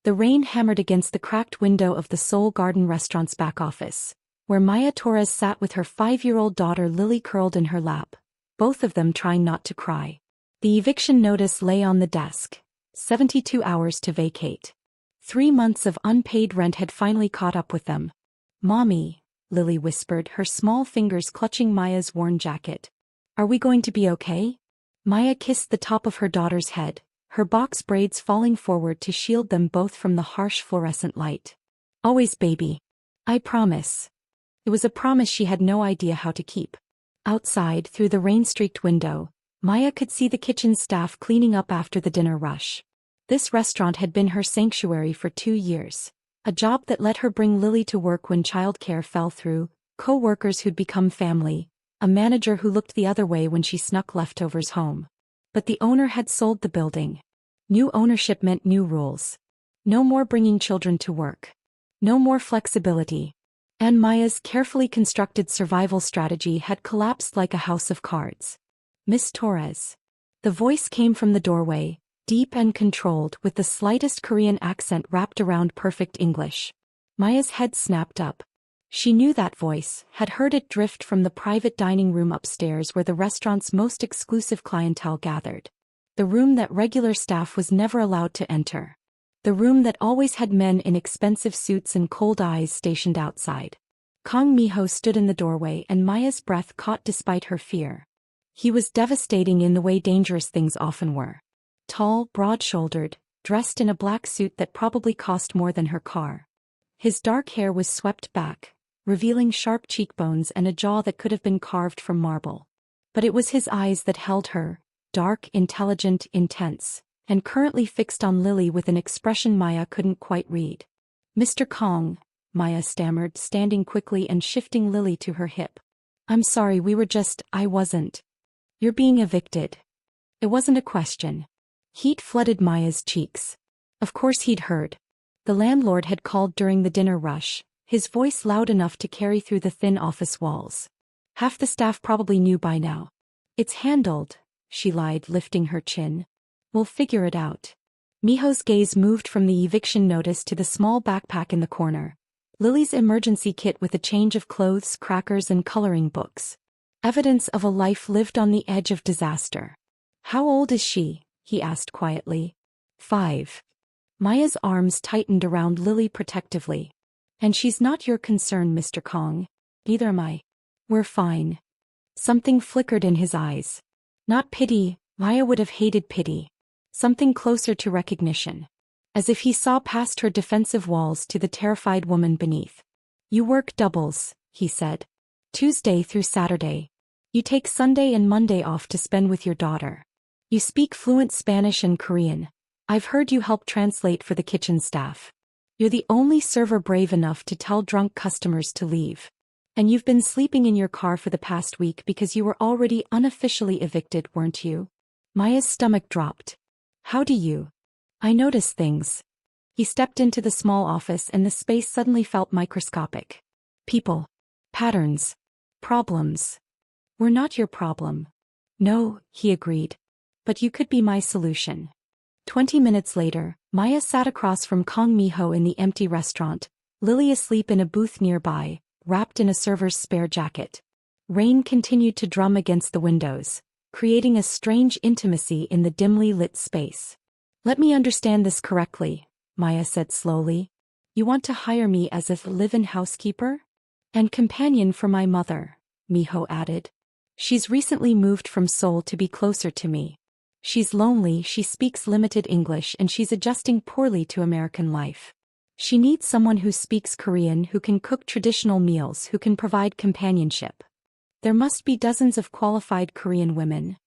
The rain hammered against the cracked window of the Seoul Garden restaurant's back office, where Maya Torres sat with her 5-year-old daughter Lily curled in her lap, both of them trying not to cry. The eviction notice lay on the desk. 72 hours to vacate. 3 months of unpaid rent had finally caught up with them. "Mommy," Lily whispered, her small fingers clutching Maya's worn jacket. "Are we going to be okay?" Maya kissed the top of her daughter's head, her box braids falling forward to shield them both from the harsh fluorescent light. "Always, baby. I promise." It was a promise she had no idea how to keep. Outside, through the rain-streaked window, Maya could see the kitchen staff cleaning up after the dinner rush. This restaurant had been her sanctuary for 2 years, a job that let her bring Lily to work when childcare fell through, coworkers who'd become family, a manager who looked the other way when she snuck leftovers home. But the owner had sold the building. New ownership meant new rules. No more bringing children to work. No more flexibility. And Maya's carefully constructed survival strategy had collapsed like a house of cards. "Miss Torres." The voice came from the doorway, deep and controlled, with the slightest Korean accent wrapped around perfect English. Maya's head snapped up. She knew that voice, had heard it drift from the private dining room upstairs where the restaurant's most exclusive clientele gathered. The room that regular staff was never allowed to enter. The room that always had men in expensive suits and cold eyes stationed outside. Kang Mi-ho stood in the doorway and Maya's breath caught despite her fear. He was devastating in the way dangerous things often were. Tall, broad-shouldered, dressed in a black suit that probably cost more than her car. His dark hair was swept back, revealing sharp cheekbones and a jaw that could have been carved from marble. But it was his eyes that held her, dark, intelligent, intense, and currently fixed on Lily with an expression Maya couldn't quite read. "Mr. Kong," Maya stammered, standing quickly and shifting Lily to her hip. "I'm sorry, I wasn't. You're being evicted." It wasn't a question. Heat flooded Maya's cheeks. Of course he'd heard. The landlord had called during the dinner rush, his voice loud enough to carry through the thin office walls. Half the staff probably knew by now. "It's handled," she lied, lifting her chin. "We'll figure it out." Miho's gaze moved from the eviction notice to the small backpack in the corner. Lily's emergency kit with a change of clothes, crackers and coloring books. Evidence of a life lived on the edge of disaster. "How old is she?" he asked quietly. 5. Maya's arms tightened around Lily protectively. "And she's not your concern, Mr. Kong. Neither am I. We're fine." Something flickered in his eyes. Not pity, Maya would have hated pity. Something closer to recognition. As if he saw past her defensive walls to the terrified woman beneath. "You work doubles," he said. "Tuesday through Saturday. You take Sunday and Monday off to spend with your daughter. You speak fluent Spanish and Korean. I've heard you help translate for the kitchen staff. You're the only server brave enough to tell drunk customers to leave. And you've been sleeping in your car for the past week because you were already unofficially evicted, weren't you?" Maya's stomach dropped. "How do you?" "I notice things." He stepped into the small office and the space suddenly felt microscopic. "People. Patterns. Problems. We're not your problem." "No," he agreed. "But you could be my solution." 20 minutes later, Maya sat across from Kang Mi-ho in the empty restaurant, Lily asleep in a booth nearby, wrapped in a server's spare jacket. Rain continued to drum against the windows, creating a strange intimacy in the dimly lit space. "Let me understand this correctly," Maya said slowly. "You want to hire me as a live-in housekeeper? And companion for my mother," Mi-ho added. "She's recently moved from Seoul to be closer to me. She's lonely, she speaks limited English and she's adjusting poorly to American life. She needs someone who speaks Korean, who can cook traditional meals, who can provide companionship. There must be dozens of qualified Korean women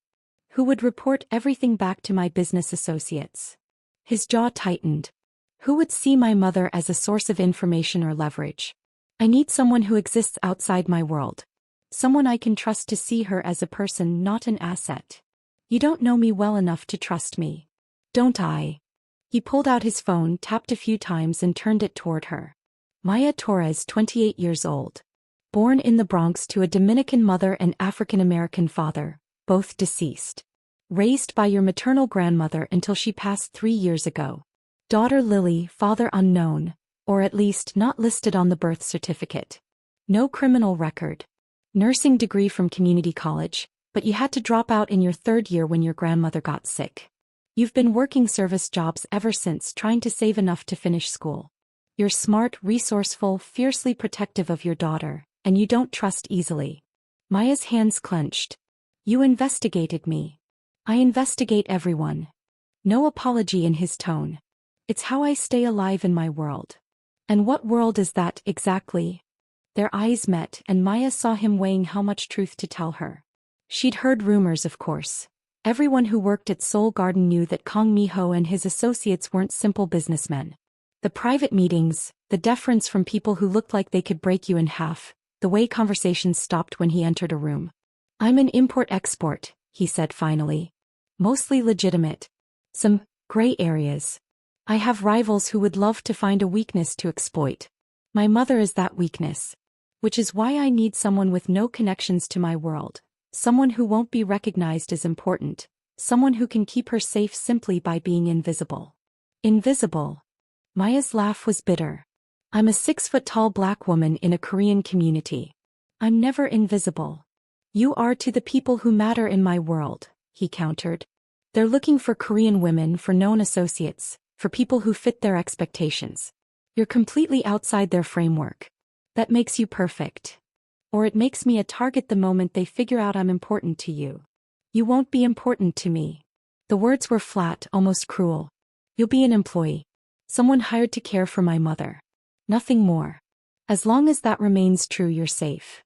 who would report everything back to my business associates." His jaw tightened. "Who would see my mother as a source of information or leverage? I need someone who exists outside my world. Someone I can trust to see her as a person, not an asset. You don't know me well enough to trust me. Don't I?" He pulled out his phone, tapped a few times and turned it toward her. Maya Torres, 28 years old. Born in the Bronx to a Dominican mother and African-American father, both deceased. Raised by your maternal grandmother until she passed 3 years ago. Daughter Lily, father unknown, or at least not listed on the birth certificate. No criminal record. Nursing degree from community college, but you had to drop out in your third year when your grandmother got sick. You've been working service jobs ever since, trying to save enough to finish school. You're smart, resourceful, fiercely protective of your daughter, and you don't trust easily. Maya's hands clenched. You investigated me. I investigate everyone. No apology in his tone. It's how I stay alive in my world. And what world is that, exactly? Their eyes met, and Maya saw him weighing how much truth to tell her. She'd heard rumors, of course. Everyone who worked at Seoul Garden knew that Kong Mi-ho and his associates weren't simple businessmen. The private meetings, the deference from people who looked like they could break you in half, the way conversations stopped when he entered a room. I'm an import-export, he said finally. Mostly legitimate. Some gray areas. I have rivals who would love to find a weakness to exploit. My mother is that weakness. Which is why I need someone with no connections to my world. Someone who won't be recognized as important. Someone who can keep her safe simply by being invisible. Invisible. Maya's laugh was bitter. I'm a 6-foot-tall black woman in a Korean community. I'm never invisible. You are to the people who matter in my world, he countered. They're looking for Korean women, for known associates, for people who fit their expectations. You're completely outside their framework. That makes you perfect. Or it makes me a target the moment they figure out I'm important to you. You won't be important to me. The words were flat, almost cruel. You'll be an employee. Someone hired to care for my mother. Nothing more. As long as that remains true, you're safe.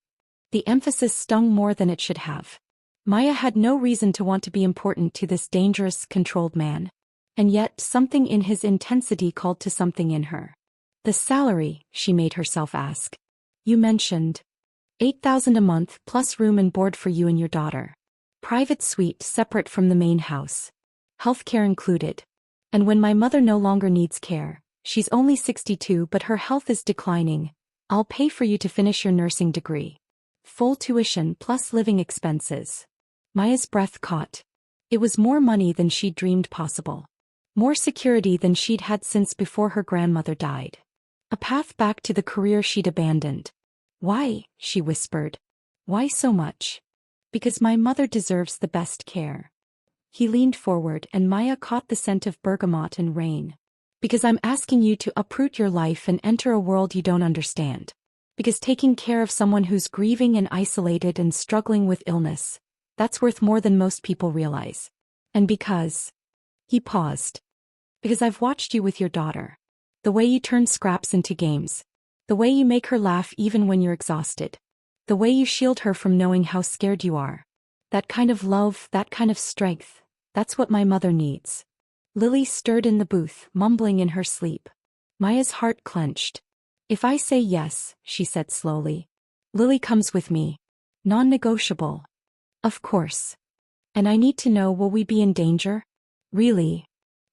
The emphasis stung more than it should have. Maya had no reason to want to be important to this dangerous, controlled man. And yet, something in his intensity called to something in her. The salary, she made herself ask. You mentioned. 8,000 a month plus room and board for you and your daughter. Private suite separate from the main house. Healthcare included. And when my mother no longer needs care, she's only 62 but her health is declining, I'll pay for you to finish your nursing degree. Full tuition plus living expenses. Maya's breath caught. It was more money than she'd dreamed possible. More security than she'd had since before her grandmother died. A path back to the career she'd abandoned. Why? She whispered. Why so much? Because my mother deserves the best care. He leaned forward and Maya caught the scent of bergamot and rain. Because I'm asking you to uproot your life and enter a world you don't understand. Because taking care of someone who's grieving and isolated and struggling with illness, that's worth more than most people realize. And because... He paused. Because I've watched you with your daughter. The way you turn scraps into games. The way you make her laugh even when you're exhausted. The way you shield her from knowing how scared you are. That kind of love, that kind of strength, that's what my mother needs. Lily stirred in the booth, mumbling in her sleep. Maya's heart clenched. If I say yes, she said slowly. Lily comes with me. Non-negotiable. Of course. And I need to know, will we be in danger? Really?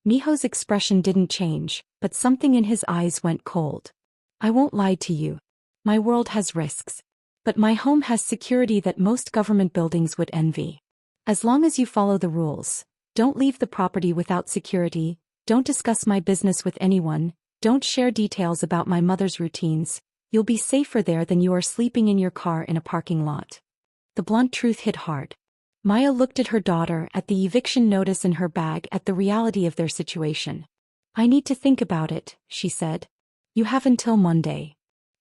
Miho's expression didn't change, but something in his eyes went cold. I won't lie to you. My world has risks. But my home has security that most government buildings would envy. As long as you follow the rules, don't leave the property without security, don't discuss my business with anyone, don't share details about my mother's routines, you'll be safer there than you are sleeping in your car in a parking lot. The blunt truth hit hard. Maya looked at her daughter, at the eviction notice in her bag, at the reality of their situation. I need to think about it, she said. You have until Monday.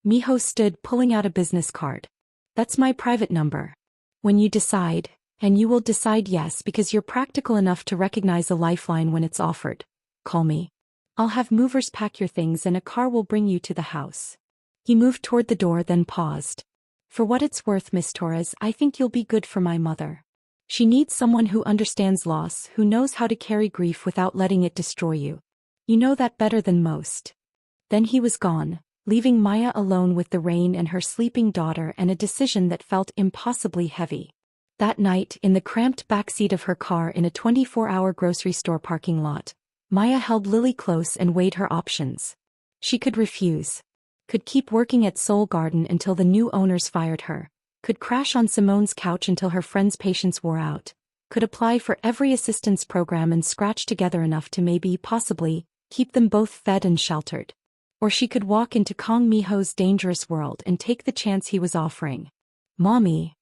Miho stood, pulling out a business card. That's my private number. When you decide, and you will decide yes because you're practical enough to recognize a lifeline when it's offered, call me. I'll have movers pack your things and a car will bring you to the house. He moved toward the door, then paused. For what it's worth, Miss Torres, I think you'll be good for my mother. She needs someone who understands loss, who knows how to carry grief without letting it destroy you. You know that better than most. Then he was gone, leaving Maya alone with the rain and her sleeping daughter and a decision that felt impossibly heavy. That night, in the cramped backseat of her car in a 24-hour grocery store parking lot, Maya held Lily close and weighed her options. She could refuse. Could keep working at Seoul Garden until the new owners fired her. Could crash on Simone's couch until her friend's patience wore out. Could apply for every assistance program and scratch together enough to maybe, possibly, keep them both fed and sheltered. Or she could walk into Kong Miho's dangerous world and take the chance he was offering. Mommy.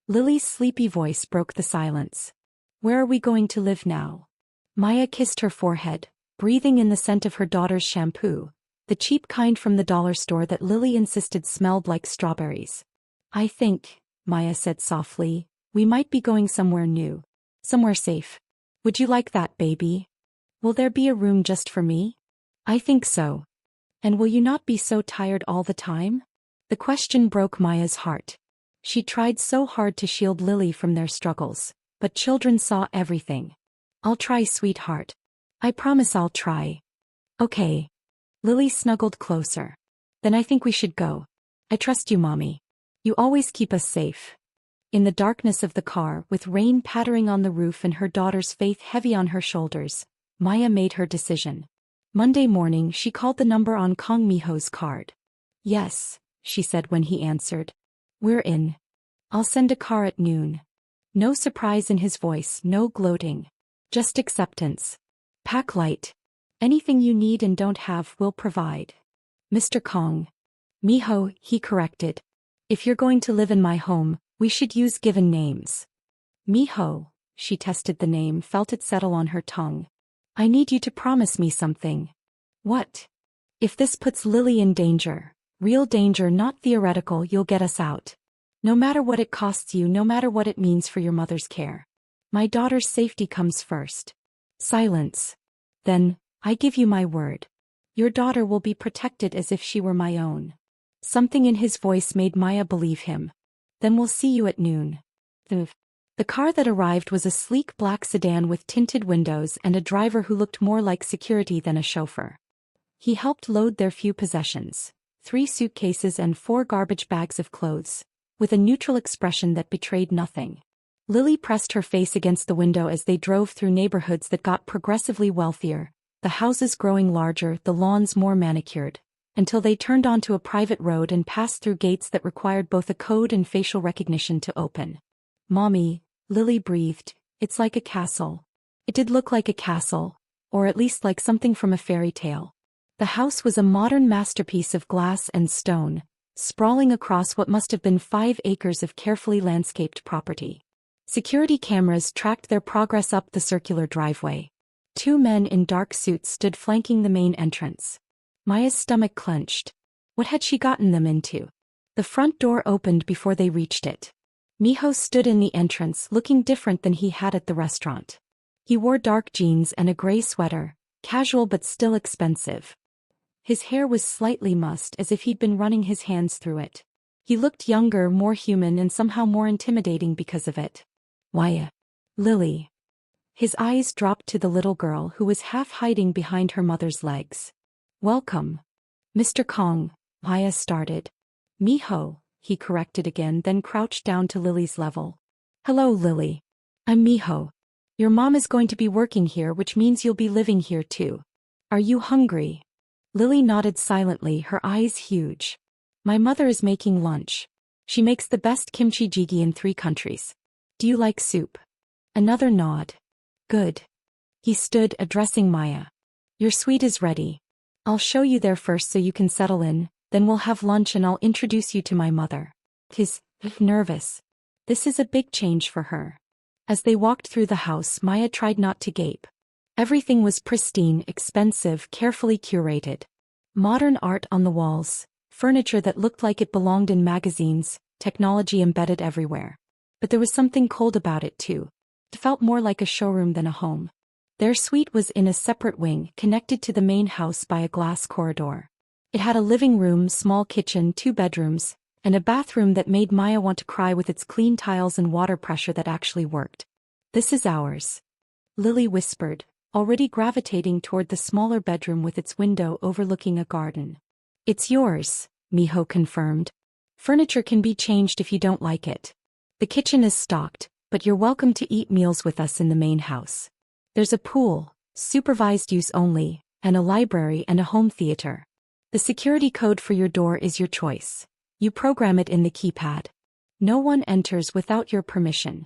Lily's sleepy voice broke the silence. Where are we going to live now? Maya kissed her forehead, breathing in the scent of her daughter's shampoo, the cheap kind from the dollar store that Lily insisted smelled like strawberries. I think, Maya said softly, we might be going somewhere new. Somewhere safe. Would you like that, baby? Will there be a room just for me? I think so. And will you not be so tired all the time? The question broke Maya's heart. She tried so hard to shield Lily from their struggles, but children saw everything. I'll try, sweetheart. I promise I'll try. Okay. Lily snuggled closer. Then I think we should go. I trust you, Mommy. You always keep us safe. In the darkness of the car, with rain pattering on the roof and her daughter's faith heavy on her shoulders, Maya made her decision. Monday morning she called the number on Kong Miho's card. Yes, she said when he answered. We're in. I'll send a car at noon. No surprise in his voice, no gloating. Just acceptance. Pack light. Anything you need and don't have, we'll provide. Mr. Kong. Miho, he corrected. If you're going to live in my home, we should use given names. Miho, she tested the name, felt it settle on her tongue. I need you to promise me something. What? If this puts Lily in danger, real danger, not theoretical, you'll get us out. No matter what it costs you, no matter what it means for your mother's care. My daughter's safety comes first. Silence. Then, I give you my word. Your daughter will be protected as if she were my own. Something in his voice made Maya believe him. Then we'll see you at noon. The car that arrived was a sleek black sedan with tinted windows and a driver who looked more like security than a chauffeur. He helped load their few possessions, 3 suitcases and 4 garbage bags of clothes, with a neutral expression that betrayed nothing. Lily pressed her face against the window as they drove through neighborhoods that got progressively wealthier, the houses growing larger, the lawns more manicured, until they turned onto a private road and passed through gates that required both a code and facial recognition to open. Mommy, Lily breathed, it's like a castle. It did look like a castle, or at least like something from a fairy tale. The house was a modern masterpiece of glass and stone, sprawling across what must have been 5 acres of carefully landscaped property. Security cameras tracked their progress up the circular driveway. 2 men in dark suits stood flanking the main entrance. Maya's stomach clenched. What had she gotten them into? The front door opened before they reached it. Miho stood in the entrance, looking different than he had at the restaurant. He wore dark jeans and a gray sweater, casual but still expensive. His hair was slightly mussed, as if he'd been running his hands through it. He looked younger, more human, and somehow more intimidating because of it. Why, Lily. His eyes dropped to the little girl who was half hiding behind her mother's legs. Welcome. Mr. Kong, Maya started. Miho, he corrected again, then crouched down to Lily's level. Hello, Lily. I'm Miho. Your mom is going to be working here, which means you'll be living here too. Are you hungry? Lily nodded silently, her eyes huge. My mother is making lunch. She makes the best kimchi jjigae in 3 countries. Do you like soup? Another nod. Good. He stood, addressing Maya. Your suite is ready. I'll show you there first so you can settle in, then we'll have lunch and I'll introduce you to my mother. He's nervous. This is a big change for her. As they walked through the house, Maya tried not to gape. Everything was pristine, expensive, carefully curated. Modern art on the walls, furniture that looked like it belonged in magazines, technology embedded everywhere. But there was something cold about it too. It felt more like a showroom than a home. Their suite was in a separate wing, connected to the main house by a glass corridor. It had a living room, small kitchen, 2 bedrooms, and a bathroom that made Maya want to cry with its clean tiles and water pressure that actually worked. This is ours. Lily whispered, already gravitating toward the smaller bedroom with its window overlooking a garden. It's yours, Miho confirmed. Furniture can be changed if you don't like it. The kitchen is stocked, but you're welcome to eat meals with us in the main house. There's a pool, supervised use only, and a library and a home theater. The security code for your door is your choice. You program it in the keypad. No one enters without your permission.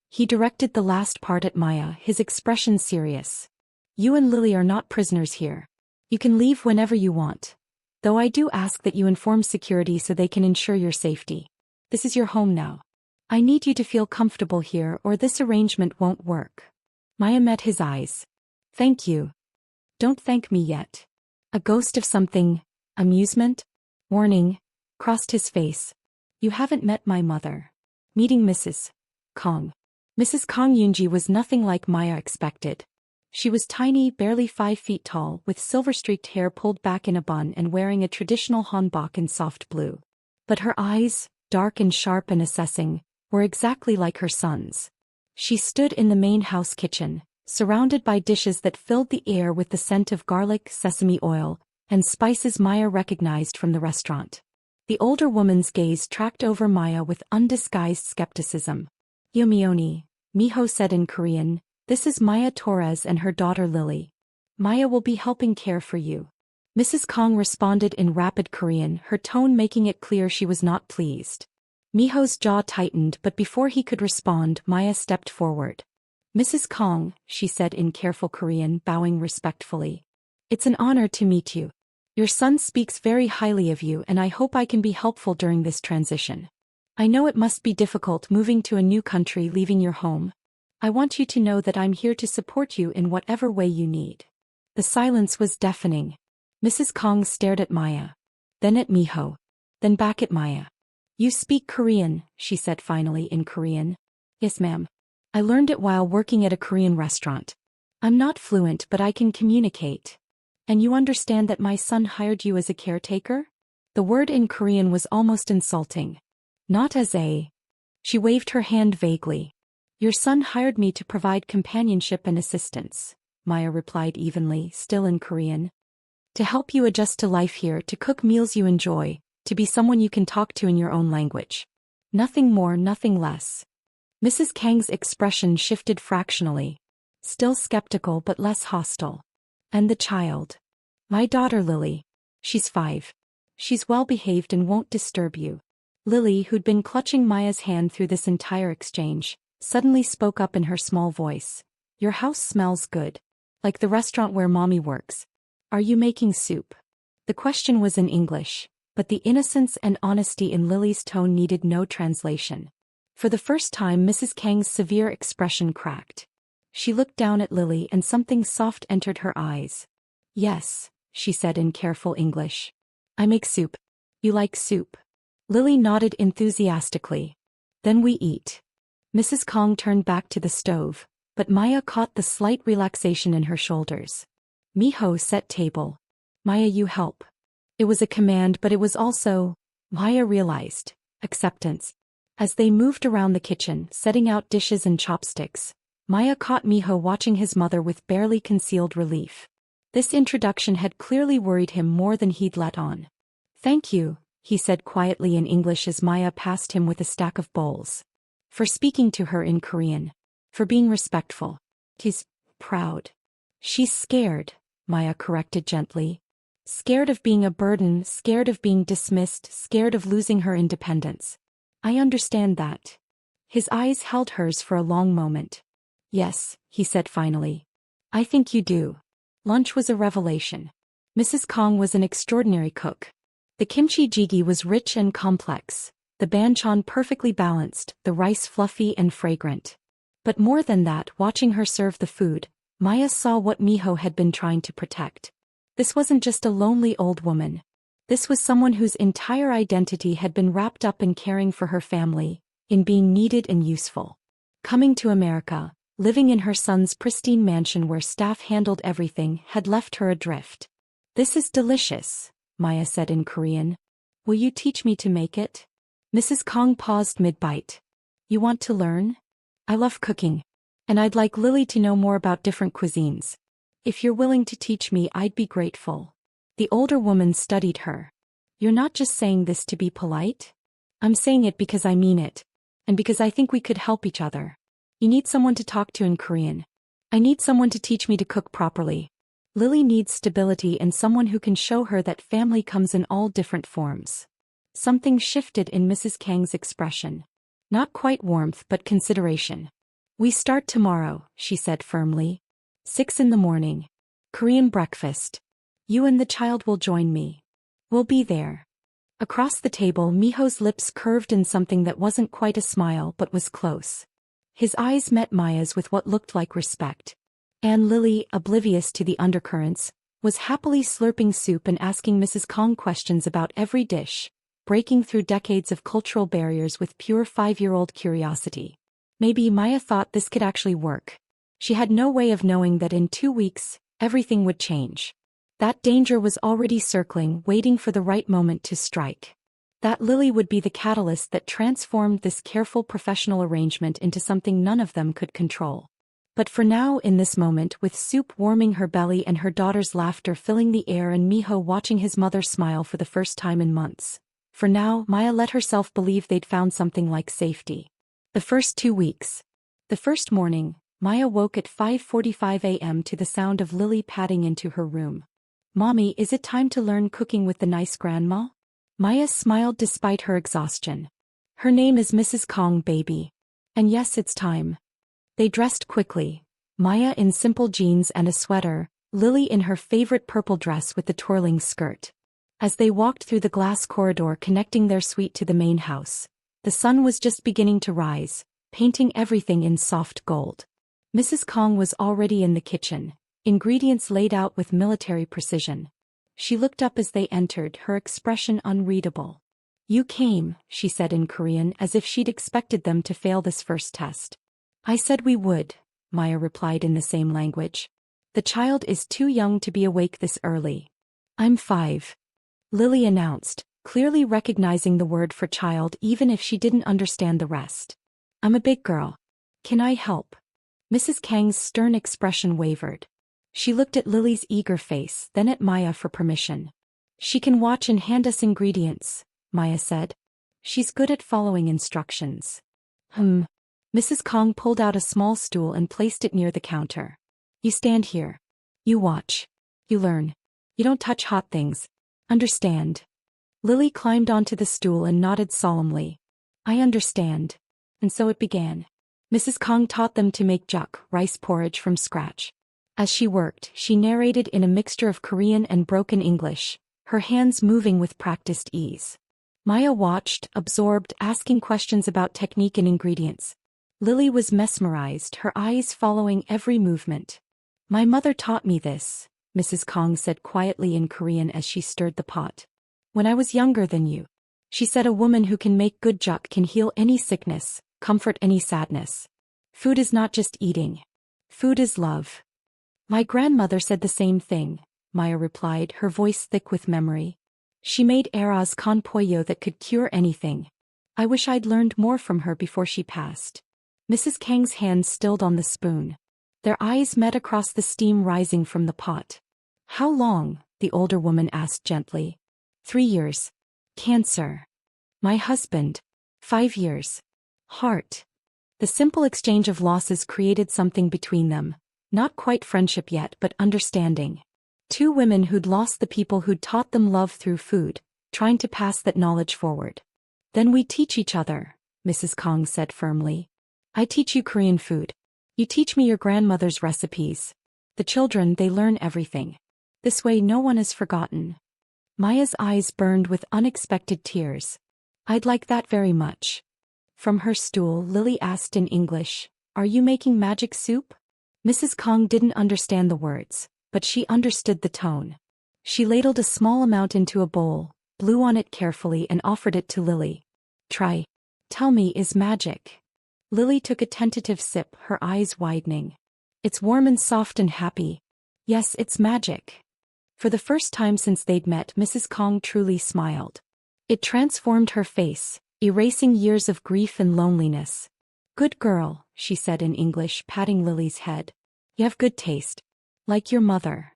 He directed the last part at Maya, his expression serious. You and Lily are not prisoners here. You can leave whenever you want. Though I do ask that you inform security so they can ensure your safety. This is your home now. I need you to feel comfortable here or this arrangement won't work. Maya met his eyes. Thank you. Don't thank me yet. A ghost of something, amusement, warning, crossed his face. You haven't met my mother. Meeting Mrs. Kong. Mrs. Kong Yoonji was nothing like Maya expected. She was tiny, barely 5 feet tall, with silver-streaked hair pulled back in a bun and wearing a traditional hanbok in soft blue. But her eyes, dark and sharp and assessing, were exactly like her son's. She stood in the main house kitchen, surrounded by dishes that filled the air with the scent of garlic, sesame oil, and spices Maya recognized from the restaurant. The older woman's gaze tracked over Maya with undisguised skepticism. Yomioni, Miho said in Korean, this is Maya Torres and her daughter Lily. Maya will be helping care for you. Mrs. Kong responded in rapid Korean, her tone making it clear she was not pleased. Miho's jaw tightened, but before he could respond, Maya stepped forward. Mrs. Kong, she said in careful Korean, bowing respectfully. It's an honor to meet you. Your son speaks very highly of you and I hope I can be helpful during this transition. I know it must be difficult moving to a new country, leaving your home. I want you to know that I'm here to support you in whatever way you need. The silence was deafening. Mrs. Kong stared at Maya. Then at Miho. Then back at Maya. You speak Korean, she said finally in Korean. Yes, ma'am. I learned it while working at a Korean restaurant. I'm not fluent, but I can communicate. And you understand that my son hired you as a caretaker? The word in Korean was almost insulting. Not as a... She waved her hand vaguely. Your son hired me to provide companionship and assistance, Maya replied evenly, still in Korean. To help you adjust to life here, to cook meals you enjoy, to be someone you can talk to in your own language. Nothing more, nothing less. Mrs. Kang's expression shifted fractionally. Still skeptical but less hostile. And the child? My daughter Lily. She's 5. She's well behaved and won't disturb you. Lily, who'd been clutching Maya's hand through this entire exchange, suddenly spoke up in her small voice. Your house smells good. Like the restaurant where mommy works. Are you making soup? The question was in English, but the innocence and honesty in Lily's tone needed no translation. For the first time, Mrs. Kang's severe expression cracked. She looked down at Lily and something soft entered her eyes. Yes, she said in careful English. I make soup. You like soup? Lily nodded enthusiastically. Then we eat. Mrs. Kong turned back to the stove, but Maya caught the slight relaxation in her shoulders. Miho set table. Maya, you help. It was a command, but it was also, Maya realized, acceptance. As they moved around the kitchen, setting out dishes and chopsticks, Maya caught Miho watching his mother with barely concealed relief. This introduction had clearly worried him more than he'd let on. Thank you, he said quietly in English as Maya passed him with a stack of bowls. For speaking to her in Korean. For being respectful. He's proud. She's scared, Maya corrected gently. Scared of being a burden, scared of being dismissed, scared of losing her independence. I understand that. His eyes held hers for a long moment. Yes, he said finally. I think you do. Lunch was a revelation. Mrs. Kong was an extraordinary cook. The kimchi jjigae was rich and complex, the banchan perfectly balanced, the rice fluffy and fragrant. But more than that, watching her serve the food, Maya saw what Miho had been trying to protect. This wasn't just a lonely old woman. This was someone whose entire identity had been wrapped up in caring for her family, in being needed and useful. Coming to America, living in her son's pristine mansion where staff handled everything, had left her adrift. This is delicious, Maya said in Korean. Will you teach me to make it? Mrs. Kong paused mid-bite. You want to learn? I love cooking. And I'd like Lily to know more about different cuisines. If you're willing to teach me, I'd be grateful. The older woman studied her. You're not just saying this to be polite? I'm saying it because I mean it. And because I think we could help each other. You need someone to talk to in Korean. I need someone to teach me to cook properly. Lily needs stability and someone who can show her that family comes in all different forms. Something shifted in Mrs. Kang's expression. Not quite warmth but consideration. We start tomorrow, she said firmly. 6 in the morning. Korean breakfast. You and the child will join me. We'll be there. Across the table, Miho's lips curved in something that wasn't quite a smile but was close. His eyes met Maya's with what looked like respect. And Lily, oblivious to the undercurrents, was happily slurping soup and asking Mrs. Kong questions about every dish, breaking through decades of cultural barriers with pure 5-year-old curiosity. Maybe Maya thought this could actually work. She had no way of knowing that in 2 weeks, everything would change. That danger was already circling, waiting for the right moment to strike. That Lily would be the catalyst that transformed this careful professional arrangement into something none of them could control. But for now, in this moment, with soup warming her belly and her daughter's laughter filling the air and Miho watching his mother smile for the first time in months, for now, Maya let herself believe they'd found something like safety. The first 2 weeks. The first morning, Maya woke at 5:45 a.m. to the sound of Lily padding into her room. "Mommy, is it time to learn cooking with the nice grandma?" Maya smiled despite her exhaustion. "Her name is Mrs. Kong, baby. And yes, it's time." They dressed quickly, Maya in simple jeans and a sweater, Lily in her favorite purple dress with the twirling skirt. As they walked through the glass corridor connecting their suite to the main house, the sun was just beginning to rise, painting everything in soft gold. Mrs. Kong was already in the kitchen, ingredients laid out with military precision. She looked up as they entered, her expression unreadable. "You came," she said in Korean, as if she'd expected them to fail this first test. "I said we would," Maya replied in the same language. "The child is too young to be awake this early." "I'm 5. Lily announced, clearly recognizing the word for child even if she didn't understand the rest. "I'm a big girl. Can I help?" Mrs. Kang's stern expression wavered. She looked at Lily's eager face, then at Maya for permission. "She can watch and hand us ingredients," Maya said. "She's good at following instructions." Mrs. Kong pulled out a small stool and placed it near the counter. "You stand here. You watch. You learn. You don't touch hot things. Understand?" Lily climbed onto the stool and nodded solemnly. "I understand." And so it began. Mrs. Kong taught them to make juk, rice porridge, from scratch. As she worked, she narrated in a mixture of Korean and broken English, her hands moving with practiced ease. Maya watched, absorbed, asking questions about technique and ingredients. Lily was mesmerized, her eyes following every movement. "My mother taught me this," Mrs. Kong said quietly in Korean as she stirred the pot. "When I was younger than you. She said a woman who can make good juk can heal any sickness, comfort any sadness. Food is not just eating. Food is love." "My grandmother said the same thing," Maya replied, her voice thick with memory. "She made arroz con pollo that could cure anything. I wish I'd learned more from her before she passed." Mrs. Kang's hands stilled on the spoon. Their eyes met across the steam rising from the pot. "How long?" the older woman asked gently. 3 years. Cancer. My husband. 5 years. Heart. The simple exchange of losses created something between them, not quite friendship yet but understanding. 2 women who'd lost the people who'd taught them love through food, trying to pass that knowledge forward. "Then we teach each other," Mrs. Kong said firmly. "I teach you Korean food. You teach me your grandmother's recipes. The children, they learn everything. This way no one is forgotten." Maya's eyes burned with unexpected tears. "I'd like that very much." From her stool, Lily asked in English, "Are you making magic soup?" Mrs. Kong didn't understand the words, but she understood the tone. She ladled a small amount into a bowl, blew on it carefully and offered it to Lily. "Try. Tell me, is magic?" Lily took a tentative sip, her eyes widening. "It's warm and soft and happy. Yes, it's magic." For the first time since they'd met, Mrs. Kong truly smiled. It transformed her face, erasing years of grief and loneliness. "Good girl," she said in English, patting Lily's head. "You have good taste. Like your mother."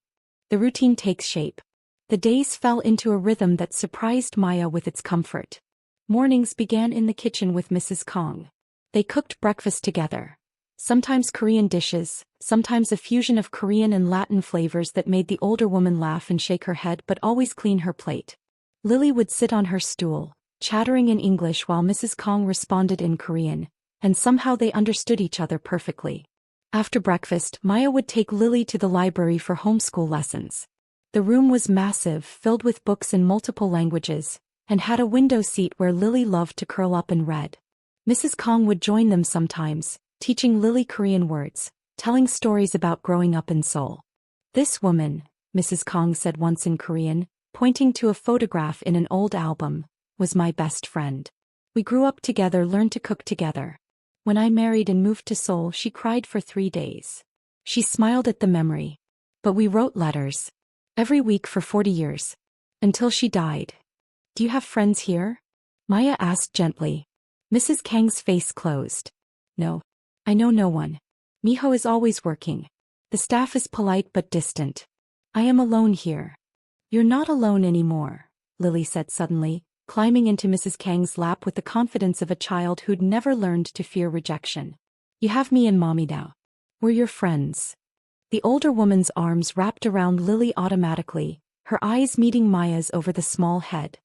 The routine takes shape. The days fell into a rhythm that surprised Maya with its comfort. Mornings began in the kitchen with Mrs. Kong. They cooked breakfast together. Sometimes Korean dishes, sometimes a fusion of Korean and Latin flavors that made the older woman laugh and shake her head but always clean her plate. Lily would sit on her stool, chattering in English while Mrs. Kong responded in Korean, and somehow they understood each other perfectly. After breakfast, Maya would take Lily to the library for homeschool lessons. The room was massive, filled with books in multiple languages, and had a window seat where Lily loved to curl up and read. Mrs. Kong would join them sometimes, teaching Lily Korean words, telling stories about growing up in Seoul. "This woman," Mrs. Kong said once in Korean, pointing to a photograph in an old album, "was my best friend. We grew up together, learned to cook together. When I married and moved to Seoul, she cried for 3 days. She smiled at the memory. But we wrote letters. Every week for 40 years. Until she died." "Do you have friends here?" Maya asked gently. Mrs. Kang's face closed. "No. I know no one. Miho is always working. The staff is polite but distant. I am alone here." "You're not alone anymore," Lily said suddenly, climbing into Mrs. Kang's lap with the confidence of a child who'd never learned to fear rejection. "You have me and Mommy now. We're your friends." The older woman's arms wrapped around Lily automatically, her eyes meeting Maya's over the small head.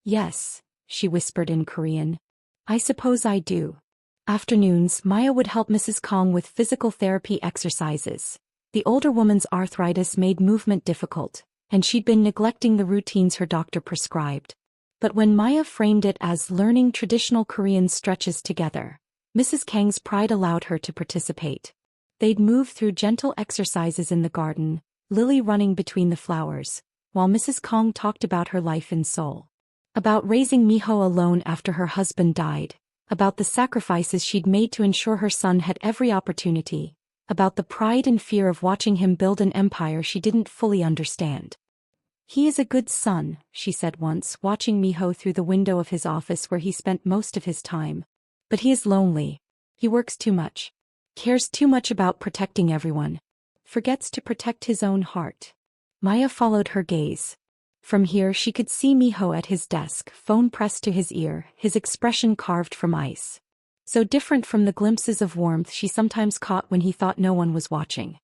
"Yes," she whispered in Korean. "I suppose I do." Afternoons, Maya would help Mrs. Kong with physical therapy exercises. The older woman's arthritis made movement difficult, and she'd been neglecting the routines her doctor prescribed. But when Maya framed it as learning traditional Korean stretches together, Mrs. Kang's pride allowed her to participate. They'd move through gentle exercises in the garden, Lily running between the flowers, while Mrs. Kong talked about her life in Seoul. About raising Miho alone after her husband died, about the sacrifices she'd made to ensure her son had every opportunity, about the pride and fear of watching him build an empire she didn't fully understand. "He is a good son," she said once, watching Miho through the window of his office where he spent most of his time. "But he is lonely. He works too much. Cares too much about protecting everyone. Forgets to protect his own heart." Maya followed her gaze. From here she could see Miho at his desk, phone pressed to his ear, his expression carved from ice. So different from the glimpses of warmth she sometimes caught when he thought no one was watching.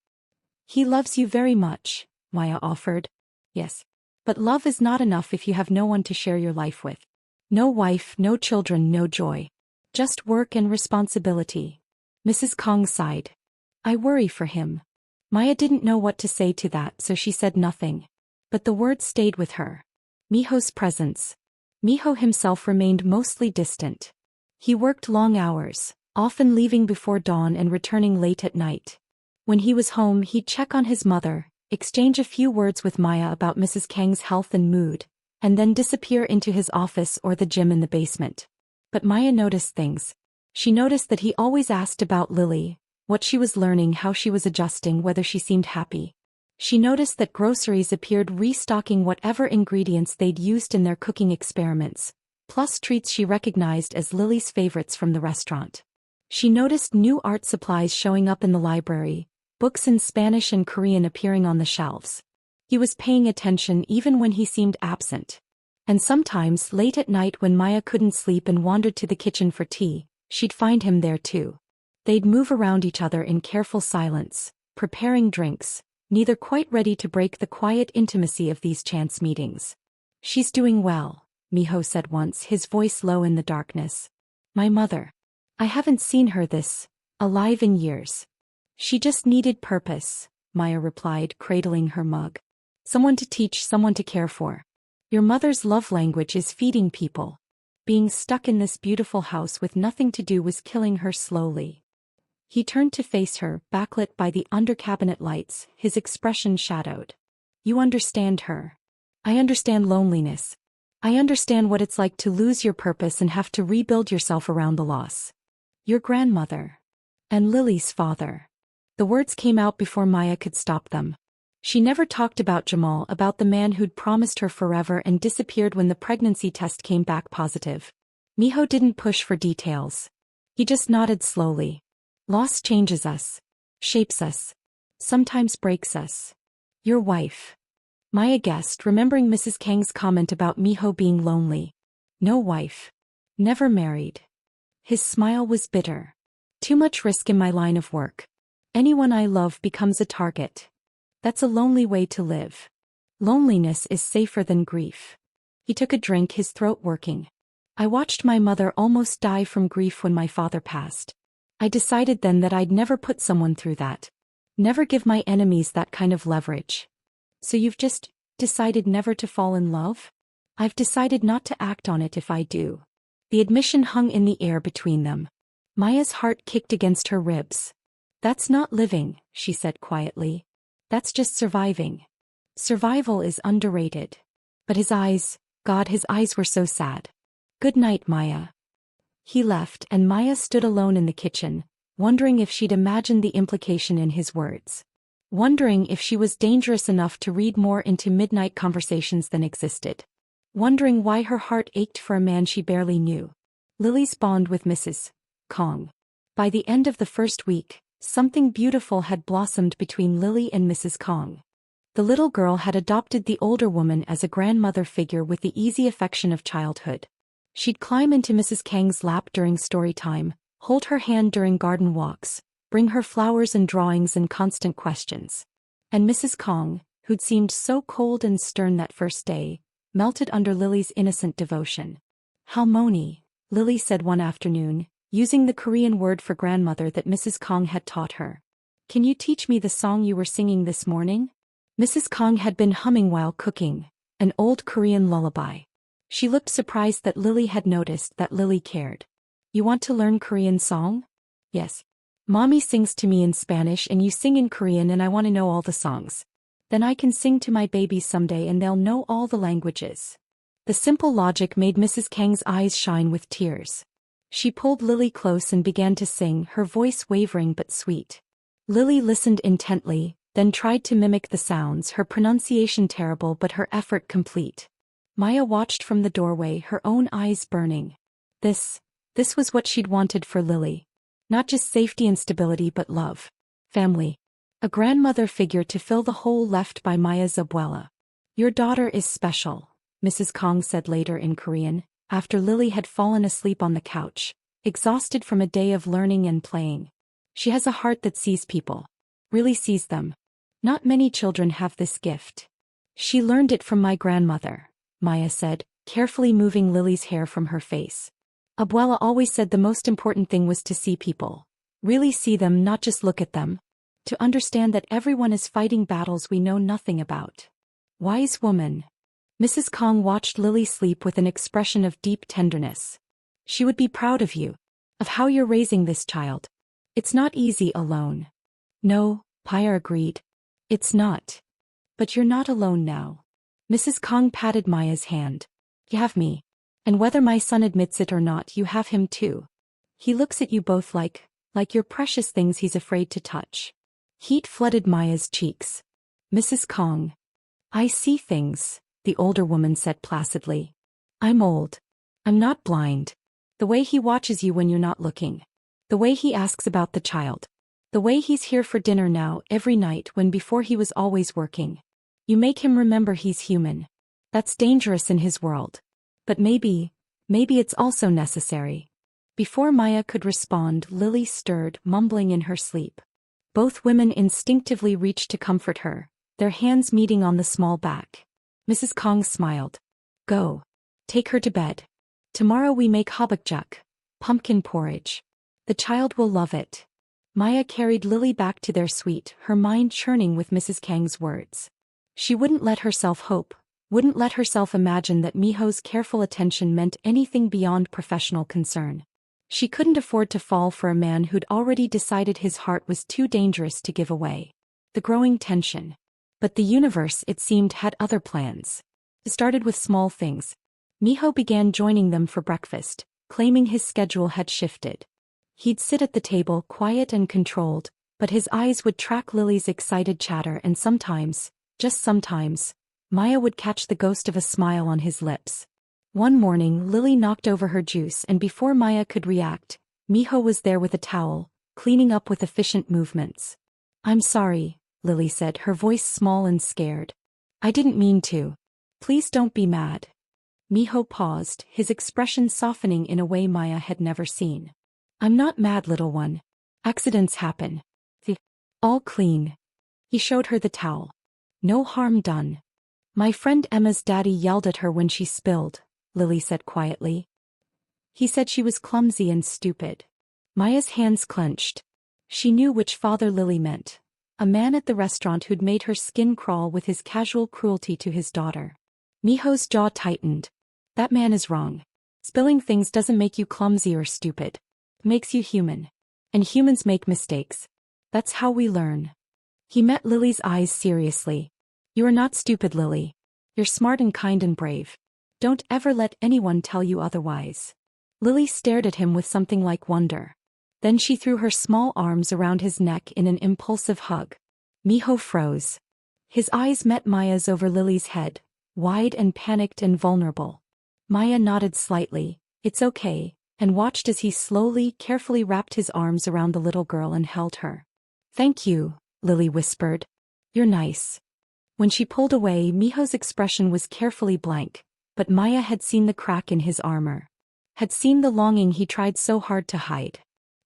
"He loves you very much," Maya offered. "Yes. But love is not enough if you have no one to share your life with. No wife, no children, no joy. Just work and responsibility." Mrs. Kong sighed. "I worry for him." Maya didn't know what to say to that, so she said nothing. But the words stayed with her. Miho's presence. Miho himself remained mostly distant. He worked long hours, often leaving before dawn and returning late at night. When he was home, he'd check on his mother, exchange a few words with Maya about Mrs. Kang's health and mood, and then disappear into his office or the gym in the basement. But Maya noticed things. She noticed that he always asked about Lily, what she was learning, how she was adjusting, whether she seemed happy. She noticed that groceries appeared restocking whatever ingredients they'd used in their cooking experiments, plus treats she recognized as Lily's favorites from the restaurant. She noticed new art supplies showing up in the library, books in Spanish and Korean appearing on the shelves. He was paying attention even when he seemed absent. And sometimes, late at night when Maya couldn't sleep and wandered to the kitchen for tea, she'd find him there too. They'd move around each other in careful silence, preparing drinks, neither quite ready to break the quiet intimacy of these chance meetings. "She's doing well," Miho said once, his voice low in the darkness. "My mother. I haven't seen her this alive in years." "She just needed purpose," Maya replied, cradling her mug. "Someone to teach, someone to care for. Your mother's love language is feeding people. Being stuck in this beautiful house with nothing to do was killing her slowly." He turned to face her, backlit by the under-cabinet lights, his expression shadowed. "You understand her. I understand loneliness. I understand what it's like to lose your purpose and have to rebuild yourself around the loss. Your grandmother. And Lily's father." The words came out before Maya could stop them. She never talked about Jamal, about the man who'd promised her forever and disappeared when the pregnancy test came back positive. Miho didn't push for details. He just nodded slowly. "Loss changes us. Shapes us. Sometimes breaks us. Your wife." Maya guessed, remembering Mrs. Kang's comment about Miho being lonely. "No wife. Never married." His smile was bitter. "Too much risk in my line of work. Anyone I love becomes a target. That's a lonely way to live. Loneliness is safer than grief." He took a drink, his throat working. "I watched my mother almost die from grief when my father passed. I decided then that I'd never put someone through that. Never give my enemies that kind of leverage." "So you've just decided never to fall in love? I've decided not to act on it if I do. The admission hung in the air between them. Maya's heart kicked against her ribs. That's not living, she said quietly. That's just surviving. Survival is underrated. But his eyes, God, his eyes were so sad. Good night, Maya. He left and Maya stood alone in the kitchen, wondering if she'd imagined the implication in his words. Wondering if she was dangerous enough to read more into midnight conversations than existed. Wondering why her heart ached for a man she barely knew. Lily's bond with Mrs. Kong. By the end of the first week, something beautiful had blossomed between Lily and Mrs. Kong. The little girl had adopted the older woman as a grandmother figure with the easy affection of childhood. She'd climb into Mrs. Kang's lap during story time, hold her hand during garden walks, bring her flowers and drawings and constant questions. And Mrs. Kong, who'd seemed so cold and stern that first day, melted under Lily's innocent devotion. Halmoni, Lily said one afternoon, using the Korean word for grandmother that Mrs. Kong had taught her. Can you teach me the song you were singing this morning? Mrs. Kong had been humming while cooking, an old Korean lullaby. She looked surprised that Lily had noticed that Lily cared. You want to learn Korean song? Yes. Mommy sings to me in Spanish and you sing in Korean and I want to know all the songs. Then I can sing to my babies someday and they'll know all the languages. The simple logic made Mrs. Kang's eyes shine with tears. She pulled Lily close and began to sing, her voice wavering but sweet. Lily listened intently, then tried to mimic the sounds, her pronunciation terrible but her effort complete. Maya watched from the doorway, her own eyes burning. This was what she'd wanted for Lily. Not just safety and stability but love. Family. A grandmother figure to fill the hole left by Maya's abuela. Your daughter is special, Mrs. Kong said later in Korean, after Lily had fallen asleep on the couch, exhausted from a day of learning and playing. She has a heart that sees people. Really sees them. Not many children have this gift. She learned it from my grandmother, Maya said, carefully moving Lily's hair from her face. Abuela always said the most important thing was to see people. Really see them, not just look at them. To understand that everyone is fighting battles we know nothing about. Wise woman. Mrs. Kong watched Lily sleep with an expression of deep tenderness. She would be proud of you. Of how you're raising this child. It's not easy alone. No, Maya agreed. It's not. But you're not alone now. Mrs. Kong patted Maya's hand. You have me. And whether my son admits it or not, you have him too. He looks at you both like you're precious things he's afraid to touch. Heat flooded Maya's cheeks. Mrs. Kong. I see things, the older woman said placidly. I'm old. I'm not blind. The way he watches you when you're not looking. The way he asks about the child. The way he's here for dinner now every night when before he was always working. You make him remember he's human. That's dangerous in his world. But maybe it's also necessary. Before Maya could respond, Lily stirred, mumbling in her sleep. Both women instinctively reached to comfort her, their hands meeting on the small back. Mrs. Kong smiled. Go. Take her to bed. Tomorrow we make habakjuk, pumpkin porridge. The child will love it. Maya carried Lily back to their suite, her mind churning with Mrs. Kang's words. She wouldn't let herself hope, wouldn't let herself imagine that Miho's careful attention meant anything beyond professional concern. She couldn't afford to fall for a man who'd already decided his heart was too dangerous to give away. The growing tension. But the universe, it seemed, had other plans. It started with small things. Miho began joining them for breakfast, claiming his schedule had shifted. He'd sit at the table, quiet and controlled, but his eyes would track Lily's excited chatter and sometimes, just sometimes, Maya would catch the ghost of a smile on his lips. One morning Lily knocked over her juice and before Maya could react, Miho was there with a towel, cleaning up with efficient movements. I'm sorry, Lily said, her voice small and scared. I didn't mean to. Please don't be mad. Miho paused, his expression softening in a way Maya had never seen. I'm not mad, little one. Accidents happen. All clean. He showed her the towel. No harm done. My friend Emma's daddy yelled at her when she spilled, Lily said quietly. He said she was clumsy and stupid. Maya's hands clenched. She knew which father Lily meant. a man at the restaurant who'd made her skin crawl with his casual cruelty to his daughter. Miho's jaw tightened. That man is wrong. Spilling things doesn't make you clumsy or stupid. It makes you human. And humans make mistakes. That's how we learn. He met Lily's eyes seriously. You are not stupid, Lily. You're smart and kind and brave. Don't ever let anyone tell you otherwise. Lily stared at him with something like wonder. Then she threw her small arms around his neck in an impulsive hug. Miho froze. His eyes met Maya's over Lily's head, wide and panicked and vulnerable. Maya nodded slightly, "It's okay," and watched as he slowly, carefully wrapped his arms around the little girl and held her. "Thank you," Lily whispered. "You're nice." When she pulled away, Miho's expression was carefully blank, but Maya had seen the crack in his armor. Had seen the longing he tried so hard to hide.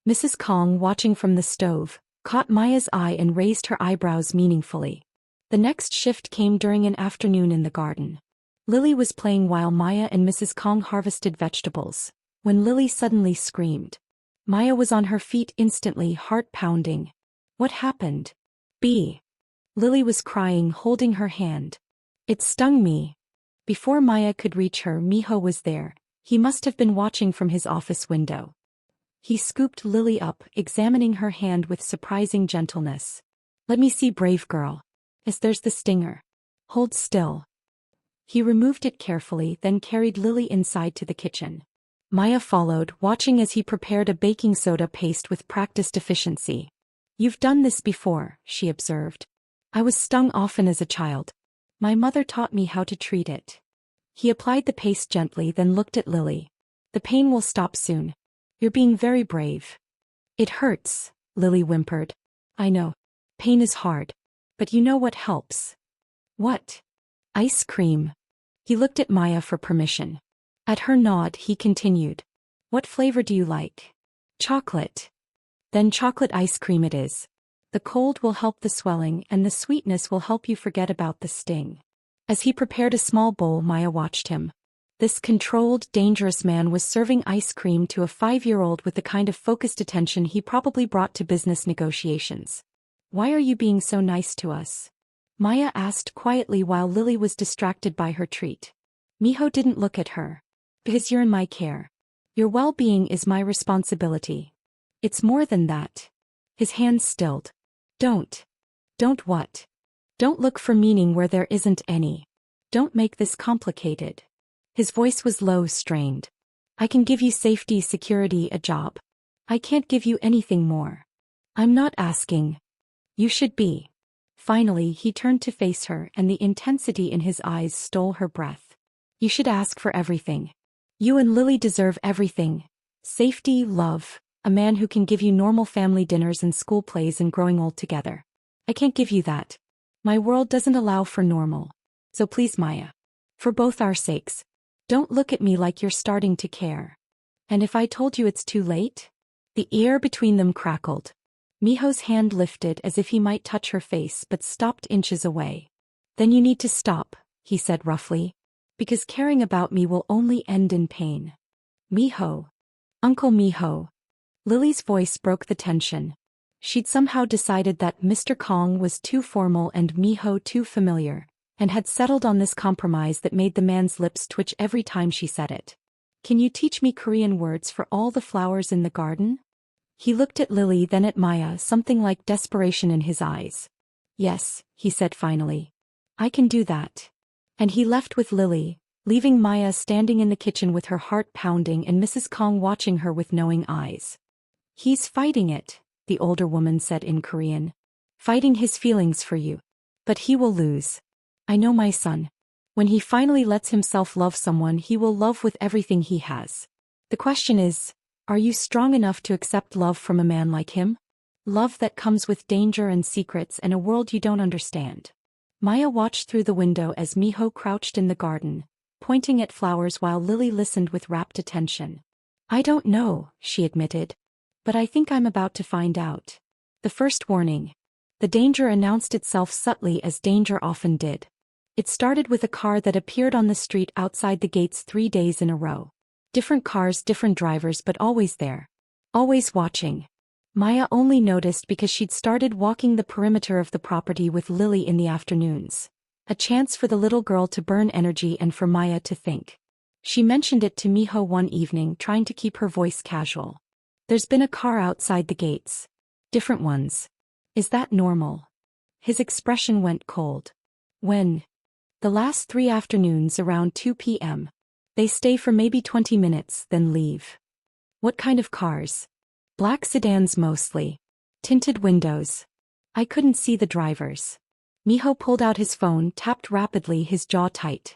Mrs. Kong, watching from the stove, caught Maya's eye and raised her eyebrows meaningfully. The next shift came during an afternoon in the garden. Lily was playing while Maya and Mrs. Kong harvested vegetables, when Lily suddenly screamed. Maya was on her feet instantly, heart pounding. What happened? B. Lily was crying, holding her hand. It stung me. Before Maya could reach her, Miho was there. He must have been watching from his office window. He scooped Lily up, examining her hand with surprising gentleness. "Let me see, brave girl. Yes, there's the stinger. Hold still." He removed it carefully, then carried Lily inside to the kitchen. Maya followed, watching as he prepared a baking soda paste with practiced efficiency. "You've done this before," she observed. "I was stung often as a child. My mother taught me how to treat it." He applied the paste gently, then looked at Lily. "The pain will stop soon. You're being very brave." "It hurts," Lily whimpered. "I know. Pain is hard. But you know what helps?" "What?" "Ice cream." He looked at Maya for permission. At her nod, he continued. "What flavor do you like?" "Chocolate." "Then chocolate ice cream it is. The cold will help the swelling and the sweetness will help you forget about the sting." As he prepared a small bowl, Maya watched him. This controlled, dangerous man was serving ice cream to a 5-year-old with the kind of focused attention he probably brought to business negotiations. "Why are you being so nice to us?" Maya asked quietly while Lily was distracted by her treat. Miho didn't look at her. "Because you're in my care. Your well-being is my responsibility." "It's more than that." His hands stilled. Don't what?" "Don't look for meaning where there isn't any. Don't make this complicated." His voice was low, strained. "I can give you safety, security, a job. I can't give you anything more. I'm not asking. You should be." Finally, he turned to face her, and the intensity in his eyes stole her breath. "You should ask for everything. You and Lily deserve everything. Safety, love, a man who can give you normal family dinners and school plays and growing old together. I can't give you that. My world doesn't allow for normal. So please, Maya. For both our sakes. Don't look at me like you're starting to care. And if I told you it's too late?" The air between them crackled. Miho's hand lifted as if he might touch her face but stopped inches away. "Then you need to stop," he said roughly. "Because caring about me will only end in pain." "Miho. Uncle Miho." Lily's voice broke the tension. She'd somehow decided that Mr. Kong was too formal and Miho too familiar, and had settled on this compromise that made the man's lips twitch every time she said it. "Can you teach me Korean words for all the flowers in the garden?" He looked at Lily, then at Maya, something like desperation in his eyes. "Yes," he said finally. "I can do that." And he left with Lily, leaving Maya standing in the kitchen with her heart pounding and Mrs. Kong watching her with knowing eyes. "He's fighting it," the older woman said in Korean. "Fighting his feelings for you. But he will lose. I know my son. When he finally lets himself love someone, he will love with everything he has. The question is, are you strong enough to accept love from a man like him? Love that comes with danger and secrets and a world you don't understand." Maya watched through the window as Miho crouched in the garden, pointing at flowers while Lily listened with rapt attention. "I don't know," she admitted. "But I think I'm about to find out." The first warning. The danger announced itself subtly, as danger often did. It started with a car that appeared on the street outside the gates 3 days in a row. Different cars, different drivers, but always there. Always watching. Maya only noticed because she'd started walking the perimeter of the property with Lily in the afternoons. A chance for the little girl to burn energy and for Maya to think. She mentioned it to Miho one evening, trying to keep her voice casual. There's been a car outside the gates. Different ones. Is that normal? His expression went cold. When? The last 3 afternoons around 2 p.m. They stay for maybe 20 minutes, then leave. What kind of cars? Black sedans mostly. Tinted windows. I couldn't see the drivers. Miho pulled out his phone, tapped rapidly, his jaw tight.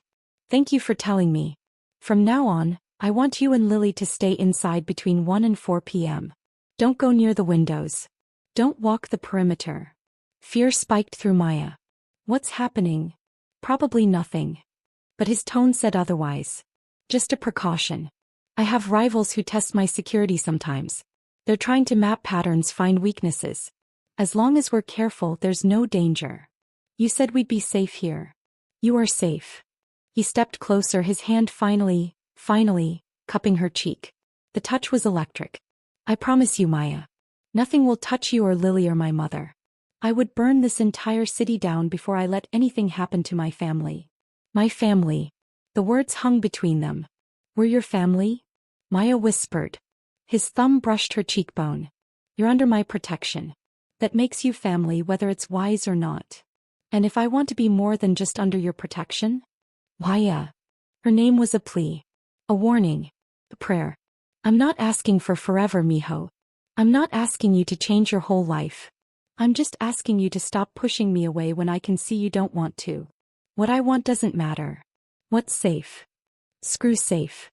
Thank you for telling me. From now on, I want you and Lily to stay inside between 1 and 4 p.m. Don't go near the windows. Don't walk the perimeter. Fear spiked through Maya. What's happening? Probably nothing. But his tone said otherwise. Just a precaution. I have rivals who test my security sometimes. They're trying to map patterns, find weaknesses. As long as we're careful, there's no danger. You said we'd be safe here. You are safe. He stepped closer, his hand finally, cupping her cheek. The touch was electric. I promise you, Maya. Nothing will touch you or Lily or my mother. I would burn this entire city down before I let anything happen to my family. My family. The words hung between them. We're your family? Maya whispered. His thumb brushed her cheekbone. You're under my protection. That makes you family whether it's wise or not. And if I want to be more than just under your protection? Maya. Her name was a plea. A warning. A prayer. I'm not asking for forever, Miho. I'm not asking you to change your whole life. I'm just asking you to stop pushing me away when I can see you don't want to. What I want doesn't matter. What's safe? Screw safe.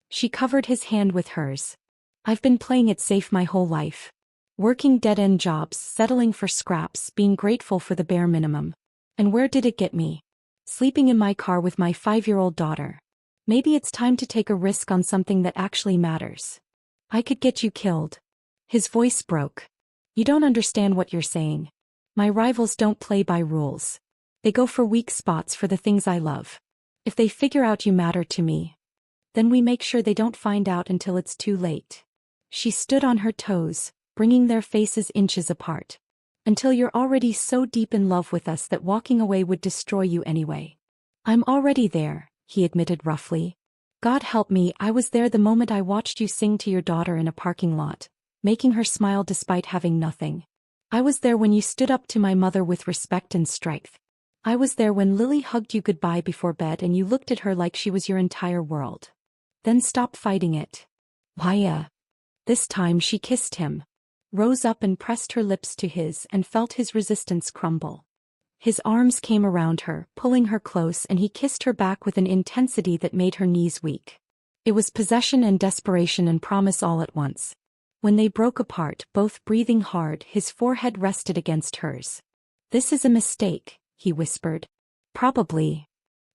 She covered his hand with hers. I've been playing it safe my whole life. Working dead-end jobs, settling for scraps, being grateful for the bare minimum. And where did it get me? Sleeping in my car with my 5-year-old daughter. Maybe it's time to take a risk on something that actually matters. I could get you killed. His voice broke. You don't understand what you're saying. My rivals don't play by rules. They go for weak spots for the things I love. If they figure out you matter to me, then we make sure they don't find out until it's too late. She stood on her toes, bringing their faces inches apart. Until you're already so deep in love with us that walking away would destroy you anyway. I'm already there, he admitted roughly. God help me, I was there the moment I watched you sing to your daughter in a parking lot, making her smile despite having nothing. I was there when you stood up to my mother with respect and strength. I was there when Lily hugged you goodbye before bed and you looked at her like she was your entire world. Then stop fighting it. Maya. This time she kissed him, rose up and pressed her lips to his and felt his resistance crumble. His arms came around her, pulling her close, and he kissed her back with an intensity that made her knees weak. It was possession and desperation and promise all at once. When they broke apart, both breathing hard, his forehead rested against hers. This is a mistake, he whispered. Probably.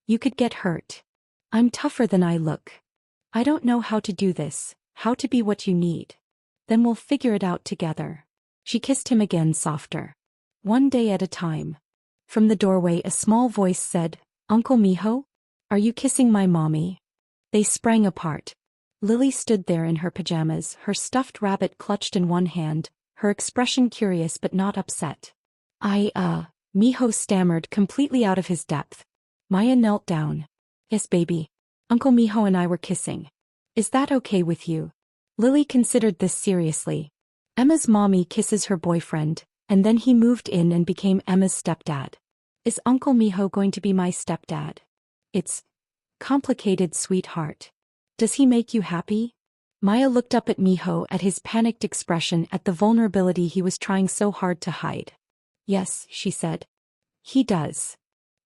You could get hurt. I'm tougher than I look. I don't know how to do this, how to be what you need. Then we'll figure it out together. She kissed him again, softer. One day at a time. From the doorway a small voice said, Uncle Miho? Are you kissing my mommy? They sprang apart. Lily stood there in her pajamas, her stuffed rabbit clutched in one hand, her expression curious but not upset. Miho stammered, completely out of his depth. Maya knelt down. Yes, baby. Uncle Miho and I were kissing. Is that okay with you? Lily considered this seriously. Emma's mommy kisses her boyfriend, and then he moved in and became Emma's stepdad. Is Uncle Miho going to be my stepdad? It's complicated, sweetheart. Does he make you happy? Maya looked up at Miho, at his panicked expression, at the vulnerability he was trying so hard to hide. Yes, she said. He does.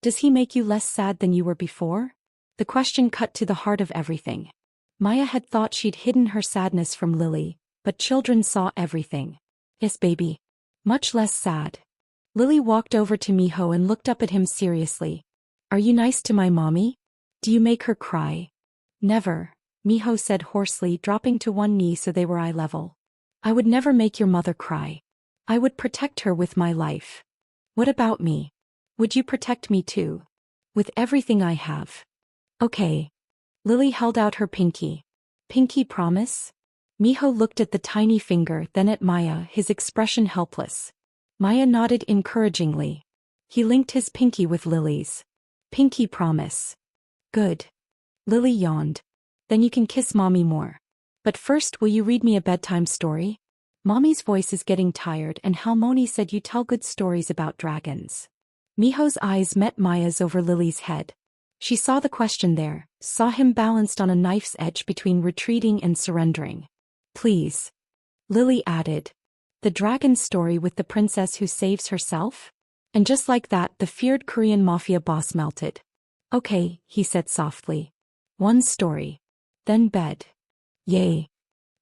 Does he make you less sad than you were before? The question cut to the heart of everything. Maya had thought she'd hidden her sadness from Lily, but children saw everything. Yes, baby. Much less sad. Lily walked over to Miho and looked up at him seriously. Are you nice to my mommy? Do you make her cry? Never, Miho said hoarsely, dropping to one knee so they were eye level. I would never make your mother cry. I would protect her with my life. What about me? Would you protect me too? With everything I have. Okay. Lily held out her pinky. Pinky promise? Miho looked at the tiny finger, then at Maya, his expression helpless. Maya nodded encouragingly. He linked his pinky with Lily's. Pinky promise. Good. Lily yawned. Then you can kiss mommy more. But first, will you read me a bedtime story? Mommy's voice is getting tired, and Halmoni said you tell good stories about dragons. Miho's eyes met Maya's over Lily's head. She saw the question there, saw him balanced on a knife's edge between retreating and surrendering. Please. Lily added. The dragon story with the princess who saves herself? And just like that, the feared Korean mafia boss melted. Okay, he said softly. One story. Then bed. Yay.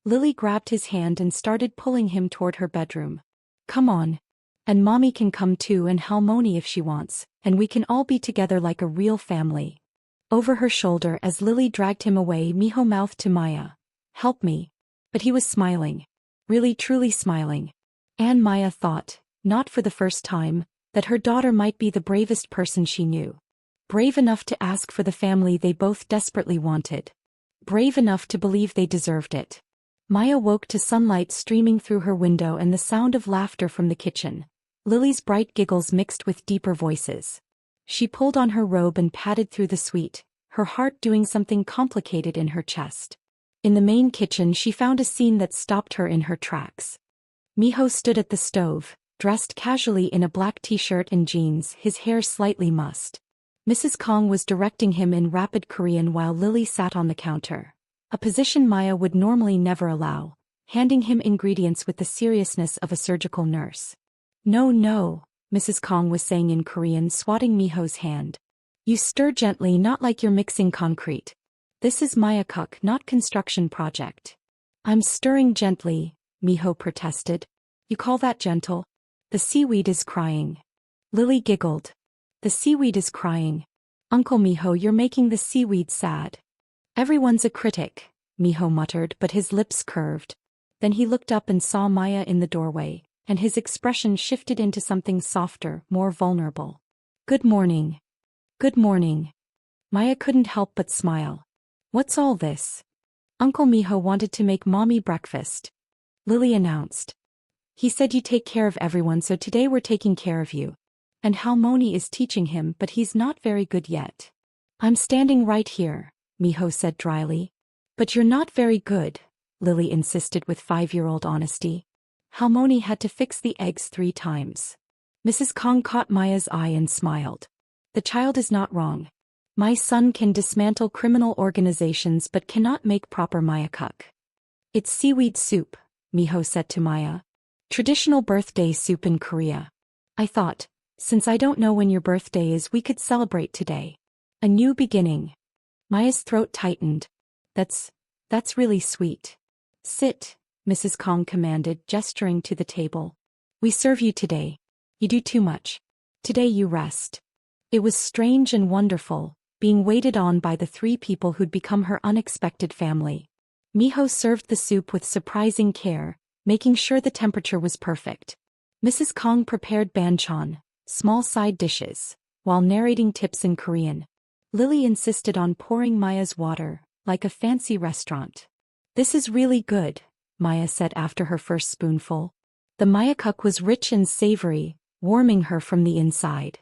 Lily grabbed his hand and started pulling him toward her bedroom. Come on. And mommy can come too, and Halmoni if she wants, and we can all be together like a real family. Over her shoulder as Lily dragged him away, Miho mouthed to Maya. Help me. But he was smiling. Really truly smiling. And Maya thought, not for the first time, that her daughter might be the bravest person she knew. Brave enough to ask for the family they both desperately wanted. Brave enough to believe they deserved it. Maya woke to sunlight streaming through her window and the sound of laughter from the kitchen. Lily's bright giggles mixed with deeper voices. She pulled on her robe and padded through the suite, her heart doing something complicated in her chest. In the main kitchen she found a scene that stopped her in her tracks. Miho stood at the stove, dressed casually in a black t-shirt and jeans, his hair slightly mussed. Mrs. Kong was directing him in rapid Korean while Lily sat on the counter. A position Maya would normally never allow, handing him ingredients with the seriousness of a surgical nurse. No, no, Mrs. Kong was saying in Korean, swatting Miho's hand. You stir gently, not like you're mixing concrete. This is Maya cook, not construction project. I'm stirring gently, Miho protested. You call that gentle? The seaweed is crying. Lily giggled. The seaweed is crying. Uncle Miho, you're making the seaweed sad. Everyone's a critic, Miho muttered, but his lips curved. Then he looked up and saw Maya in the doorway, and his expression shifted into something softer, more vulnerable. Good morning. Good morning. Maya couldn't help but smile. What's all this? Uncle Miho wanted to make mommy breakfast. Lily announced. He said you take care of everyone, so today we're taking care of you. And Halmoni is teaching him, but he's not very good yet. I'm standing right here, Miho said dryly. But you're not very good, Lily insisted with 5-year-old honesty. Halmoni had to fix the eggs 3 times. Mrs. Kong caught Maya's eye and smiled. The child is not wrong. My son can dismantle criminal organizations but cannot make proper Maya cook. It's seaweed soup, Miho said to Maya. Traditional birthday soup in Korea. I thought, since I don't know when your birthday is, we could celebrate today. A new beginning. Maya's throat tightened. That's really sweet. Sit, Mrs. Kong commanded, gesturing to the table. We serve you today. You do too much. Today you rest. It was strange and wonderful, being waited on by the 3 people who'd become her unexpected family. Miho served the soup with surprising care, making sure the temperature was perfect. Mrs. Kong prepared banchan, small side dishes, while narrating tips in Korean. Lily insisted on pouring Maya's water, like a fancy restaurant. This is really good, Maya said after her first spoonful. The Maya cook was rich and savory, warming her from the inside.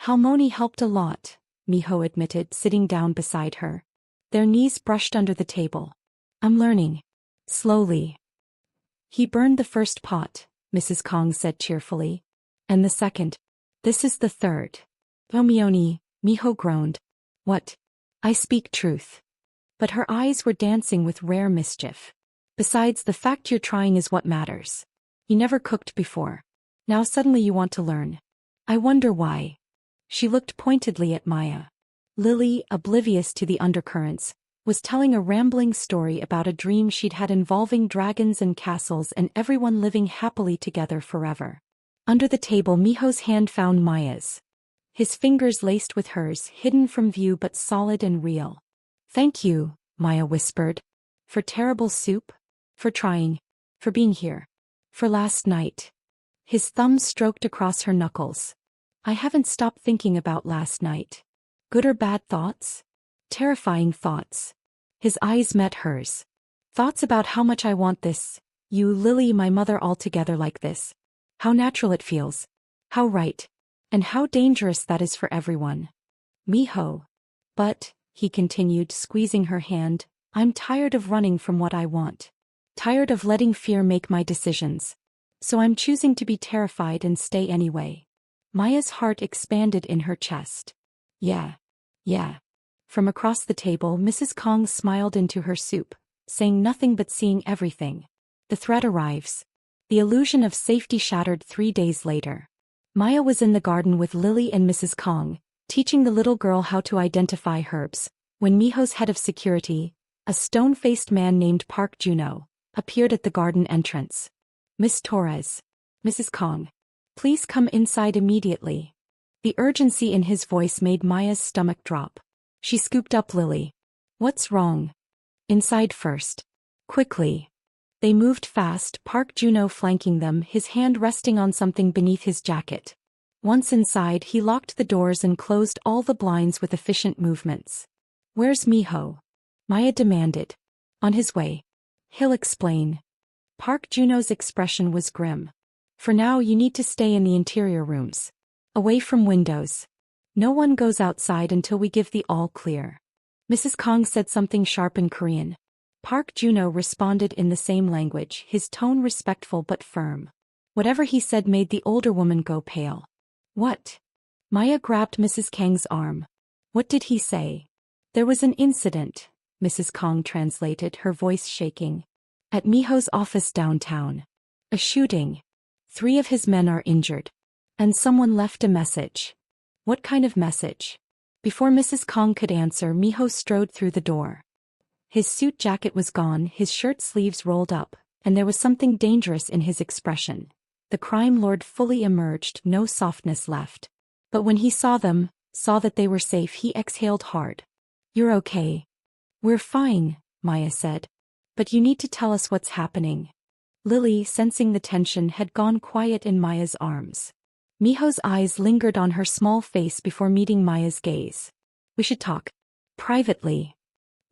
Halmoni helped a lot, Miho admitted, sitting down beside her. Their knees brushed under the table. I'm learning. Slowly. He burned the first pot, Mrs. Kong said cheerfully. And the second. This is the third. Omioni, Miho groaned. What? I speak truth. But her eyes were dancing with rare mischief. Besides, the fact you're trying is what matters. You never cooked before. Now suddenly you want to learn. I wonder why. She looked pointedly at Maya. Lily, oblivious to the undercurrents, was telling a rambling story about a dream she'd had involving dragons and castles and everyone living happily together forever. Under the table, Miho's hand found Maya's. His fingers laced with hers, hidden from view but solid and real. Thank you, Maya whispered. For terrible soup? For trying. For being here. For last night. His thumb stroked across her knuckles. I haven't stopped thinking about last night. Good or bad thoughts? Terrifying thoughts. His eyes met hers. Thoughts about how much I want this. You, Lily, my mother, all together like this. How natural it feels. How right. And how dangerous that is for everyone. Miho. But, he continued, squeezing her hand, I'm tired of running from what I want. Tired of letting fear make my decisions. So I'm choosing to be terrified and stay anyway. Maya's heart expanded in her chest. Yeah. From across the table, Mrs. Kong smiled into her soup, saying nothing but seeing everything. The threat arrives. The illusion of safety shattered 3 days later. Maya was in the garden with Lily and Mrs. Kong, teaching the little girl how to identify herbs, when Miho's head of security, a stone-faced man named Park Juno, appeared at the garden entrance. Miss Torres. Mrs. Kong. Please come inside immediately. The urgency in his voice made Maya's stomach drop. She scooped up Lily. What's wrong? Inside first. Quickly. They moved fast, Park Juno flanking them, his hand resting on something beneath his jacket. Once inside, he locked the doors and closed all the blinds with efficient movements. Where's Miho? Maya demanded. On his way. He'll explain. Park Juno's expression was grim. For now, you need to stay in the interior rooms. Away from windows. No one goes outside until we give the all clear. Mrs. Kong said something sharp in Korean. Park Juno responded in the same language, his tone respectful but firm. Whatever he said made the older woman go pale. What? Maya grabbed Mrs. Kang's arm. What did he say? There was an incident, Mrs. Kong translated, her voice shaking. At Miho's office downtown. A shooting. 3 of his men are injured. And someone left a message. What kind of message? Before Mrs. Kong could answer, Miho strode through the door. His suit jacket was gone, his shirt sleeves rolled up, and there was something dangerous in his expression. The crime lord fully emerged, no softness left. But when he saw them, saw that they were safe, he exhaled hard. You're okay. We're fine, Maya said. But you need to tell us what's happening. Lily, sensing the tension, had gone quiet in Maya's arms. Miho's eyes lingered on her small face before meeting Maya's gaze. We should talk. Privately.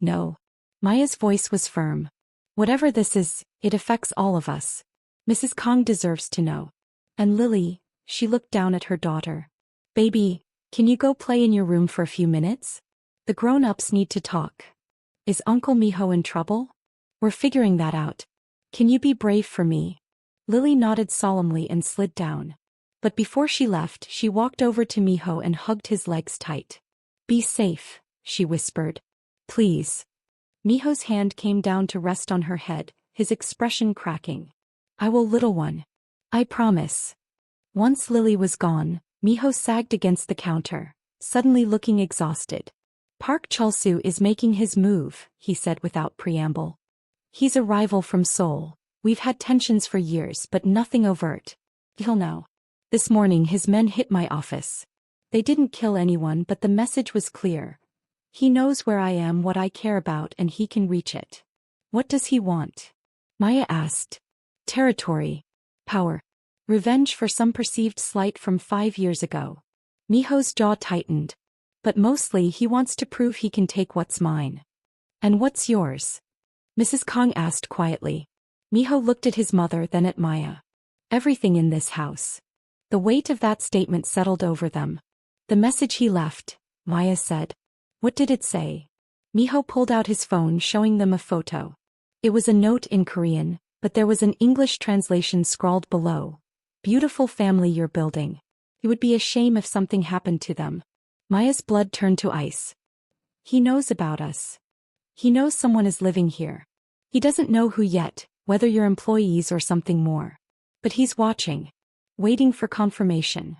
No. Maya's voice was firm. Whatever this is, it affects all of us. Mrs. Kong deserves to know. And Lily, she looked down at her daughter. Baby, can you go play in your room for a few minutes? The grown-ups need to talk. Is Uncle Miho in trouble? We're figuring that out. Can you be brave for me? Lily nodded solemnly and slid down. But before she left, she walked over to Miho and hugged his legs tight. Be safe, she whispered. Please. Miho's hand came down to rest on her head, his expression cracking. I will, little one. I promise. Once Lily was gone, Miho sagged against the counter, suddenly looking exhausted. Park Chulsu is making his move, he said without preamble. He's a rival from Seoul. We've had tensions for years, but nothing overt. He'll know. This morning his men hit my office. They didn't kill anyone, but the message was clear. He knows where I am, what I care about, and he can reach it. What does he want? Maya asked. Territory. Power. Revenge for some perceived slight from 5 years ago. Miho's jaw tightened. But mostly he wants to prove he can take what's mine. And what's yours? Mrs. Kong asked quietly. Miho looked at his mother, then at Maya. Everything in this house. The weight of that statement settled over them. The message he left, Maya said. What did it say? Miho pulled out his phone, showing them a photo. It was a note in Korean, but there was an English translation scrawled below. Beautiful family you're building. It would be a shame if something happened to them. Maya's blood turned to ice. He knows about us. He knows someone is living here. He doesn't know who yet, whether you're employees or something more. But he's watching. Waiting for confirmation.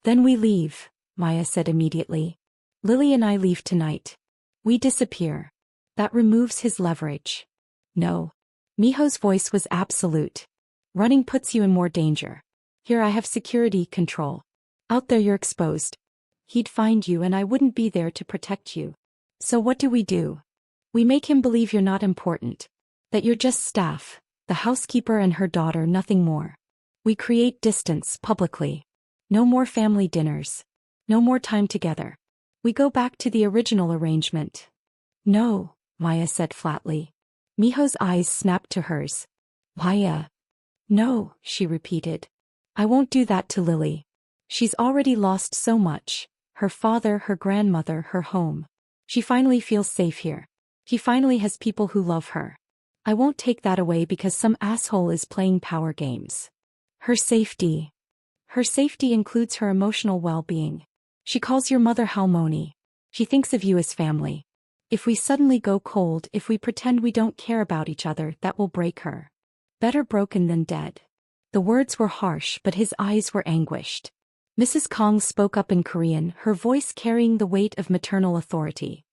Then we leave, Maya said immediately. Lily and I leave tonight. We disappear. That removes his leverage. No. Miho's voice was absolute. Running puts you in more danger. Here I have security control. Out there you're exposed. He'd find you and I wouldn't be there to protect you. So what do? We make him believe you're not important. That you're just staff, the housekeeper and her daughter, nothing more. We create distance publicly. No more family dinners. No more time together. We go back to the original arrangement. No, Maya said flatly. Miho's eyes snapped to hers. Maya. No, she repeated. I won't do that to Lily. She's already lost so much. Her father, her grandmother, her home. She finally feels safe here. She finally has people who love her. I won't take that away because some asshole is playing power games. Her safety. Her safety includes her emotional well-being. She calls your mother Halmoni. She thinks of you as family. If we suddenly go cold, if we pretend we don't care about each other, that will break her. Better broken than dead. The words were harsh, but his eyes were anguished. Mrs. Kong spoke up in Korean, her voice carrying the weight of maternal authority.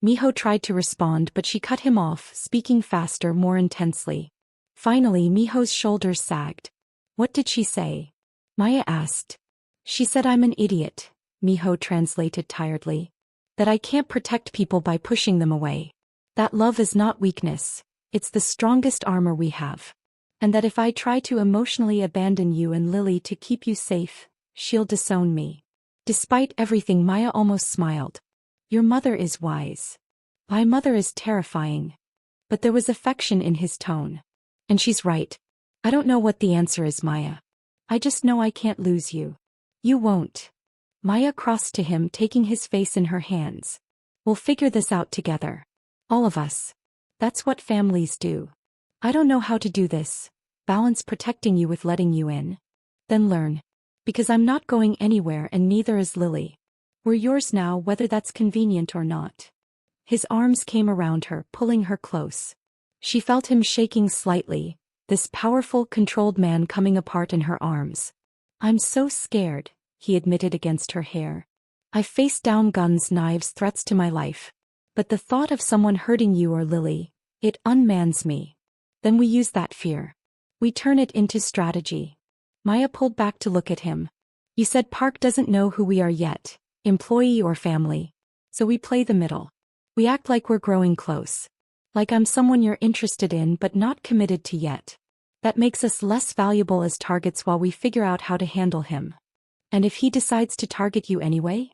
Miho tried to respond, but she cut him off, speaking faster, more intensely. Finally, Miho's shoulders sagged. What did she say? Maya asked. She said I'm an idiot, Miho translated tiredly. That I can't protect people by pushing them away. That love is not weakness, it's the strongest armor we have. And that if I try to emotionally abandon you and Lily to keep you safe, she'll disown me. Despite everything, Maya almost smiled. Your mother is wise. My mother is terrifying. But there was affection in his tone. And she's right. I don't know what the answer is, Maya. I just know I can't lose you. You won't. Maya crossed to him, taking his face in her hands. We'll figure this out together. All of us. That's what families do. I don't know how to do this. Balance protecting you with letting you in. Then learn. Because I'm not going anywhere and neither is Lily. We're yours now, whether that's convenient or not. His arms came around her, pulling her close. She felt him shaking slightly, this powerful, controlled man coming apart in her arms. I'm so scared, he admitted against her hair. I faced down guns, knives, threats to my life. But the thought of someone hurting you or Lily, it unmans me. Then we use that fear. We turn it into strategy. Maya pulled back to look at him. You said Park doesn't know who we are yet, employee or family. So we play the middle. We act like we're growing close. Like I'm someone you're interested in but not committed to yet. That makes us less valuable as targets while we figure out how to handle him. And if he decides to target you anyway?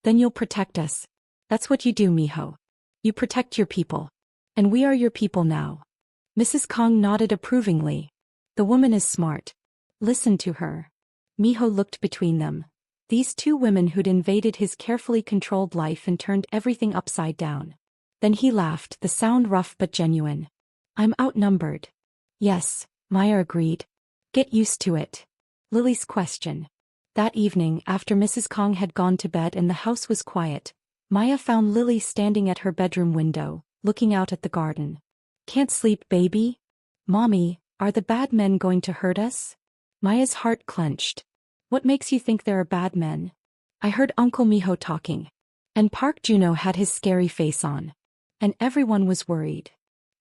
Then you'll protect us. That's what you do, Miho. You protect your people. And we are your people now. Mrs. Kong nodded approvingly. The woman is smart. Listen to her. Miho looked between them. These two women who'd invaded his carefully controlled life and turned everything upside down. Then he laughed, the sound rough but genuine. I'm outnumbered. Yes, Maya agreed. Get used to it. Lily's question. That evening, after Mrs. Kong had gone to bed and the house was quiet, Maya found Lily standing at her bedroom window, looking out at the garden. Can't sleep, baby? Mommy, are the bad men going to hurt us? Maya's heart clenched. What makes you think there are bad men? I heard Uncle Miho talking. And Park Juno had his scary face on. And everyone was worried.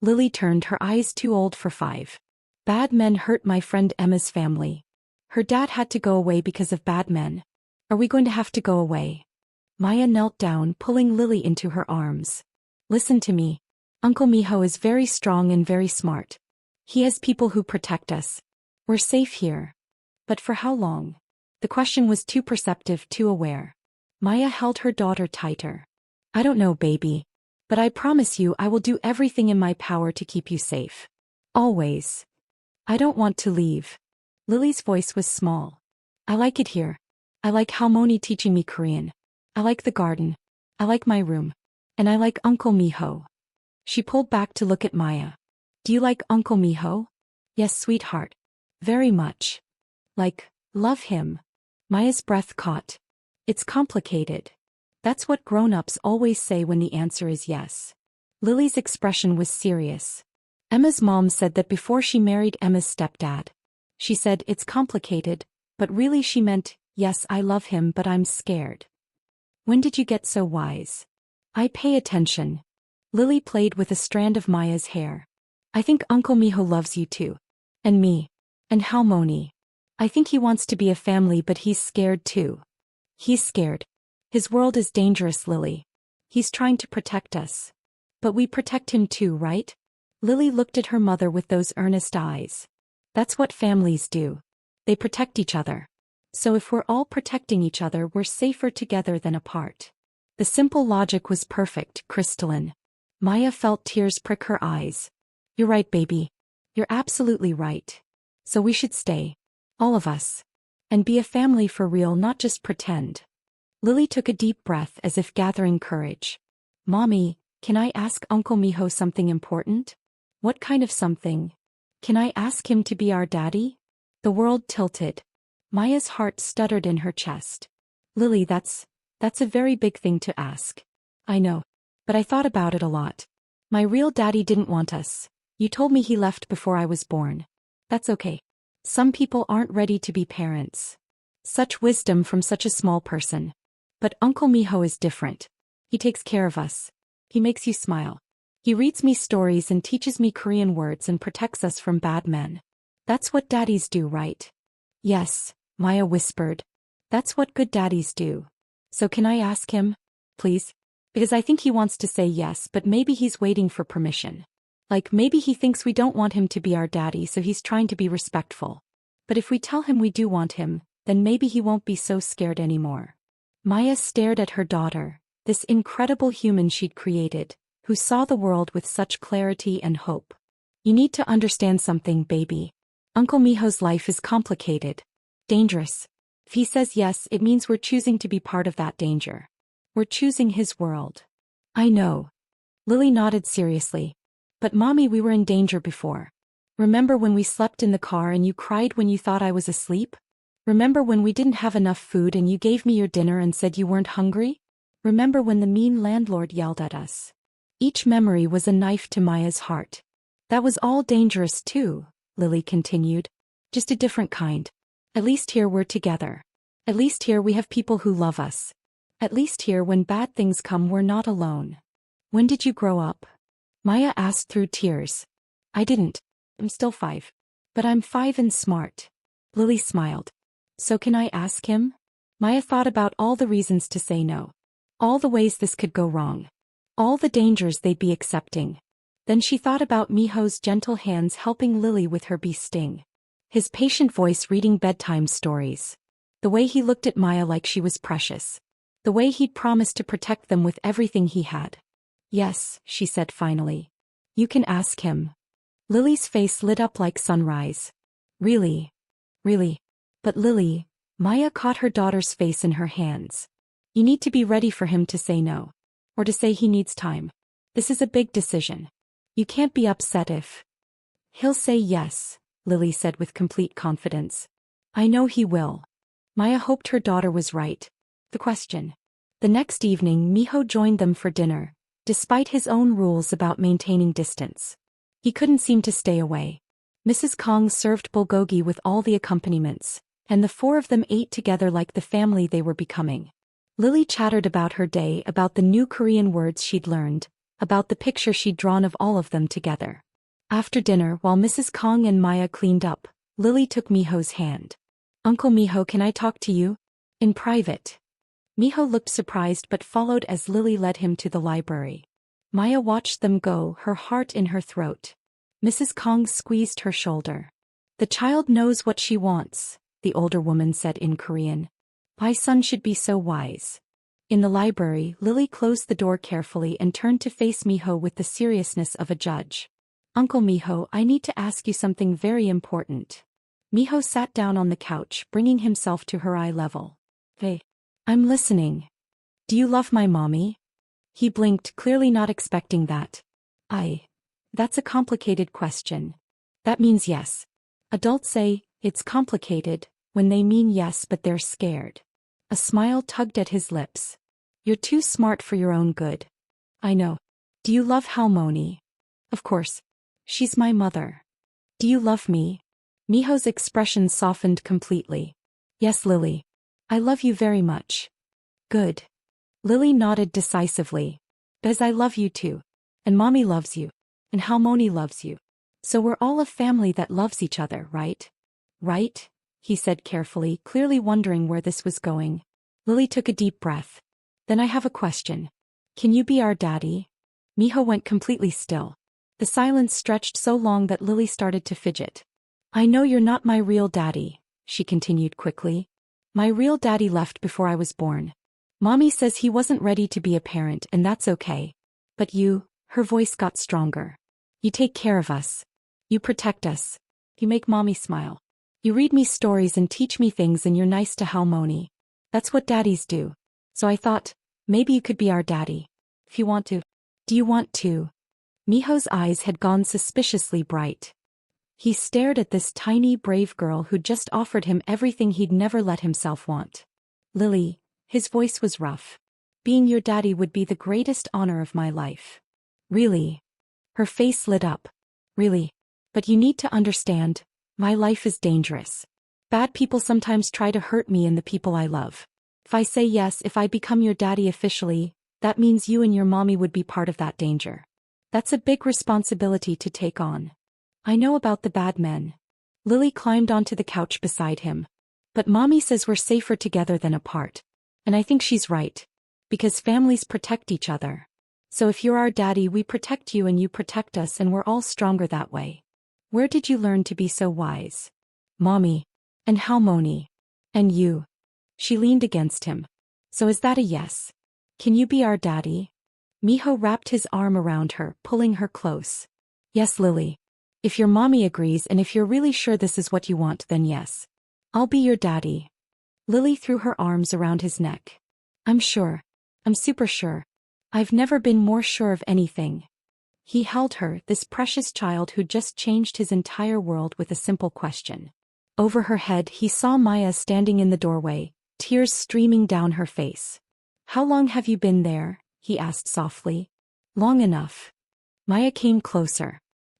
Lily turned, her eyes too old for 5. Bad men hurt my friend Emma's family. Her dad had to go away because of bad men. Are we going to have to go away? Maya knelt down, pulling Lily into her arms. Listen to me. Uncle Miho is very strong and very smart. He has people who protect us. We're safe here. But for how long? The question was too perceptive, too aware. Maya held her daughter tighter. I don't know, baby. But I promise you I will do everything in my power to keep you safe. Always. I don't want to leave. Lily's voice was small. I like it here. I like Halmoni teaching me Korean. I like the garden. I like my room. And I like Uncle Miho. She pulled back to look at Maya. Do you like Uncle Miho? Yes, sweetheart. Very much. Like, love him. Maya's breath caught. It's complicated. That's what grown-ups always say when the answer is yes. Lily's expression was serious. Emma's mom said that before she married Emma's stepdad. She said it's complicated, but really she meant, yes, I love him but I'm scared. When did you get so wise? I pay attention. Lily played with a strand of Maya's hair. I think Uncle Miho loves you too. And me. And Halmoni. I think he wants to be a family but he's scared too. He's scared. His world is dangerous, Lily. He's trying to protect us. But we protect him too, right? Lily looked at her mother with those earnest eyes. That's what families do. They protect each other. So if we're all protecting each other, we're safer together than apart. The simple logic was perfect, crystalline. Maya felt tears prick her eyes. You're right, baby. You're absolutely right. So we should stay. All of us. And be a family for real, not just pretend. Lily took a deep breath as if gathering courage. Mommy, can I ask Uncle Miho something important? What kind of something? Can I ask him to be our daddy? The world tilted. Maya's heart stuttered in her chest. Lily, that's a very big thing to ask. I know. But I thought about it a lot. My real daddy didn't want us. You told me he left before I was born. That's okay. Some people aren't ready to be parents. Such wisdom from such a small person. But Uncle Miho is different. He takes care of us. He makes you smile. He reads me stories and teaches me Korean words and protects us from bad men. That's what daddies do, right? Yes, Maya whispered. That's what good daddies do. So can I ask him? Please? Because I think he wants to say yes, but maybe he's waiting for permission. Like maybe he thinks we don't want him to be our daddy, so he's trying to be respectful. But if we tell him we do want him, then maybe he won't be so scared anymore. Maya stared at her daughter, this incredible human she'd created, who saw the world with such clarity and hope. You need to understand something, baby. Uncle Miho's life is complicated. Dangerous. If he says yes, it means we're choosing to be part of that danger. We're choosing his world. I know. Lily nodded seriously. But Mommy, we were in danger before. Remember when we slept in the car and you cried when you thought I was asleep? Remember when we didn't have enough food and you gave me your dinner and said you weren't hungry? Remember when the mean landlord yelled at us? Each memory was a knife to Maya's heart. That was all dangerous too, Lily continued. Just a different kind. At least here we're together. At least here we have people who love us. At least here when bad things come we're not alone. When did you grow up? Maya asked through tears. I didn't. I'm still 5. But I'm 5 and smart. Lily smiled. So can I ask him? Maya thought about all the reasons to say no. All the ways this could go wrong. All the dangers they'd be accepting. Then she thought about Miho's gentle hands helping Lily with her bee sting. His patient voice reading bedtime stories. The way he looked at Maya like she was precious. The way he'd promised to protect them with everything he had. Yes, she said finally. You can ask him. Lily's face lit up like sunrise. Really? Really? But Lily, Maya caught her daughter's face in her hands. You need to be ready for him to say no. Or to say he needs time. This is a big decision. You can't be upset if... He'll say yes, Lily said with complete confidence. I know he will. Maya hoped her daughter was right. The question. The next evening Miho joined them for dinner, despite his own rules about maintaining distance. He couldn't seem to stay away. Mrs. Kong served bulgogi with all the accompaniments, and the 4 of them ate together like the family they were becoming. Lily chattered about her day, about the new Korean words she'd learned, about the picture she'd drawn of all of them together. After dinner, while Mrs. Kong and Maya cleaned up, Lily took Miho's hand. Uncle Miho, can I talk to you? In private. Miho looked surprised but followed as Lily led him to the library. Maya watched them go, her heart in her throat. Mrs. Kong squeezed her shoulder. The child knows what she wants, the older woman said in Korean. My son should be so wise. In the library, Lily closed the door carefully and turned to face Miho with the seriousness of a judge. Uncle Miho, I need to ask you something very important. Miho sat down on the couch, bringing himself to her eye level. Hey. I'm listening. Do you love my mommy? He blinked, clearly not expecting that. That's a complicated question. That means yes. Adults say, it's complicated, when they mean yes but they're scared. A smile tugged at his lips. You're too smart for your own good. I know. Do you love Halmoni? Of course. She's my mother. Do you love me? Miho's expression softened completely. Yes, Lily. I love you very much. Good. Lily nodded decisively. Because I love you too. And Mommy loves you. And Halmoni loves you. So we're all a family that loves each other, right? Right? He said carefully, clearly wondering where this was going. Lily took a deep breath. Then I have a question. Can you be our daddy? Miho went completely still. The silence stretched so long that Lily started to fidget. I know you're not my real daddy, she continued quickly. My real daddy left before I was born. Mommy says he wasn't ready to be a parent and that's okay. But you, her voice got stronger. You take care of us. You protect us. You make mommy smile. You read me stories and teach me things, and you're nice to Halmoni. That's what daddies do. So I thought, maybe you could be our daddy. If you want to. Do you want to? Miho's eyes had gone suspiciously bright. He stared at this tiny, brave girl who'd just offered him everything he'd never let himself want. Lily, his voice was rough. Being your daddy would be the greatest honor of my life. Really? Her face lit up. Really? But you need to understand, my life is dangerous. Bad people sometimes try to hurt me and the people I love. If I say yes, if I become your daddy officially, that means you and your mommy would be part of that danger. That's a big responsibility to take on. I know about the bad men. Lily climbed onto the couch beside him. But mommy says we're safer together than apart. And I think she's right. Because families protect each other. So if you're our daddy, we protect you and you protect us, and we're all stronger that way. Where did you learn to be so wise? Mommy. And Halmoni. And you. She leaned against him. So is that a yes? Can you be our daddy? Miho wrapped his arm around her, pulling her close. Yes, Lily. If your mommy agrees and if you're really sure this is what you want, then yes. I'll be your daddy. Lily threw her arms around his neck. I'm sure. I'm super sure. I've never been more sure of anything. He held her, this precious child who'd just changed his entire world with a simple question. Over her head, he saw Maya standing in the doorway, tears streaming down her face. How long have you been there? He asked softly. Long enough. Maya came closer.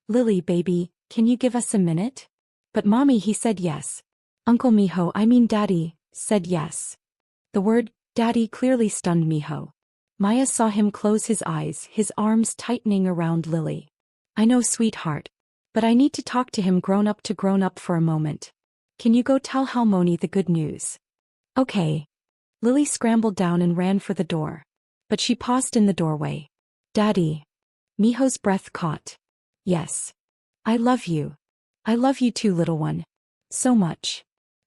Lily, baby, can you give us a minute? But mommy, he said yes. Uncle Miho, I mean daddy, said yes. The word daddy clearly stunned Miho. Maya saw him close his eyes, his arms tightening around Lily. I know, sweetheart. But I need to talk to him grown up for a moment. Can you go tell Halmoni the good news? Okay. Lily scrambled down and ran for the door. But she paused in the doorway. Daddy. Miho's breath caught. Yes. I love you. I love you too, little one. So much.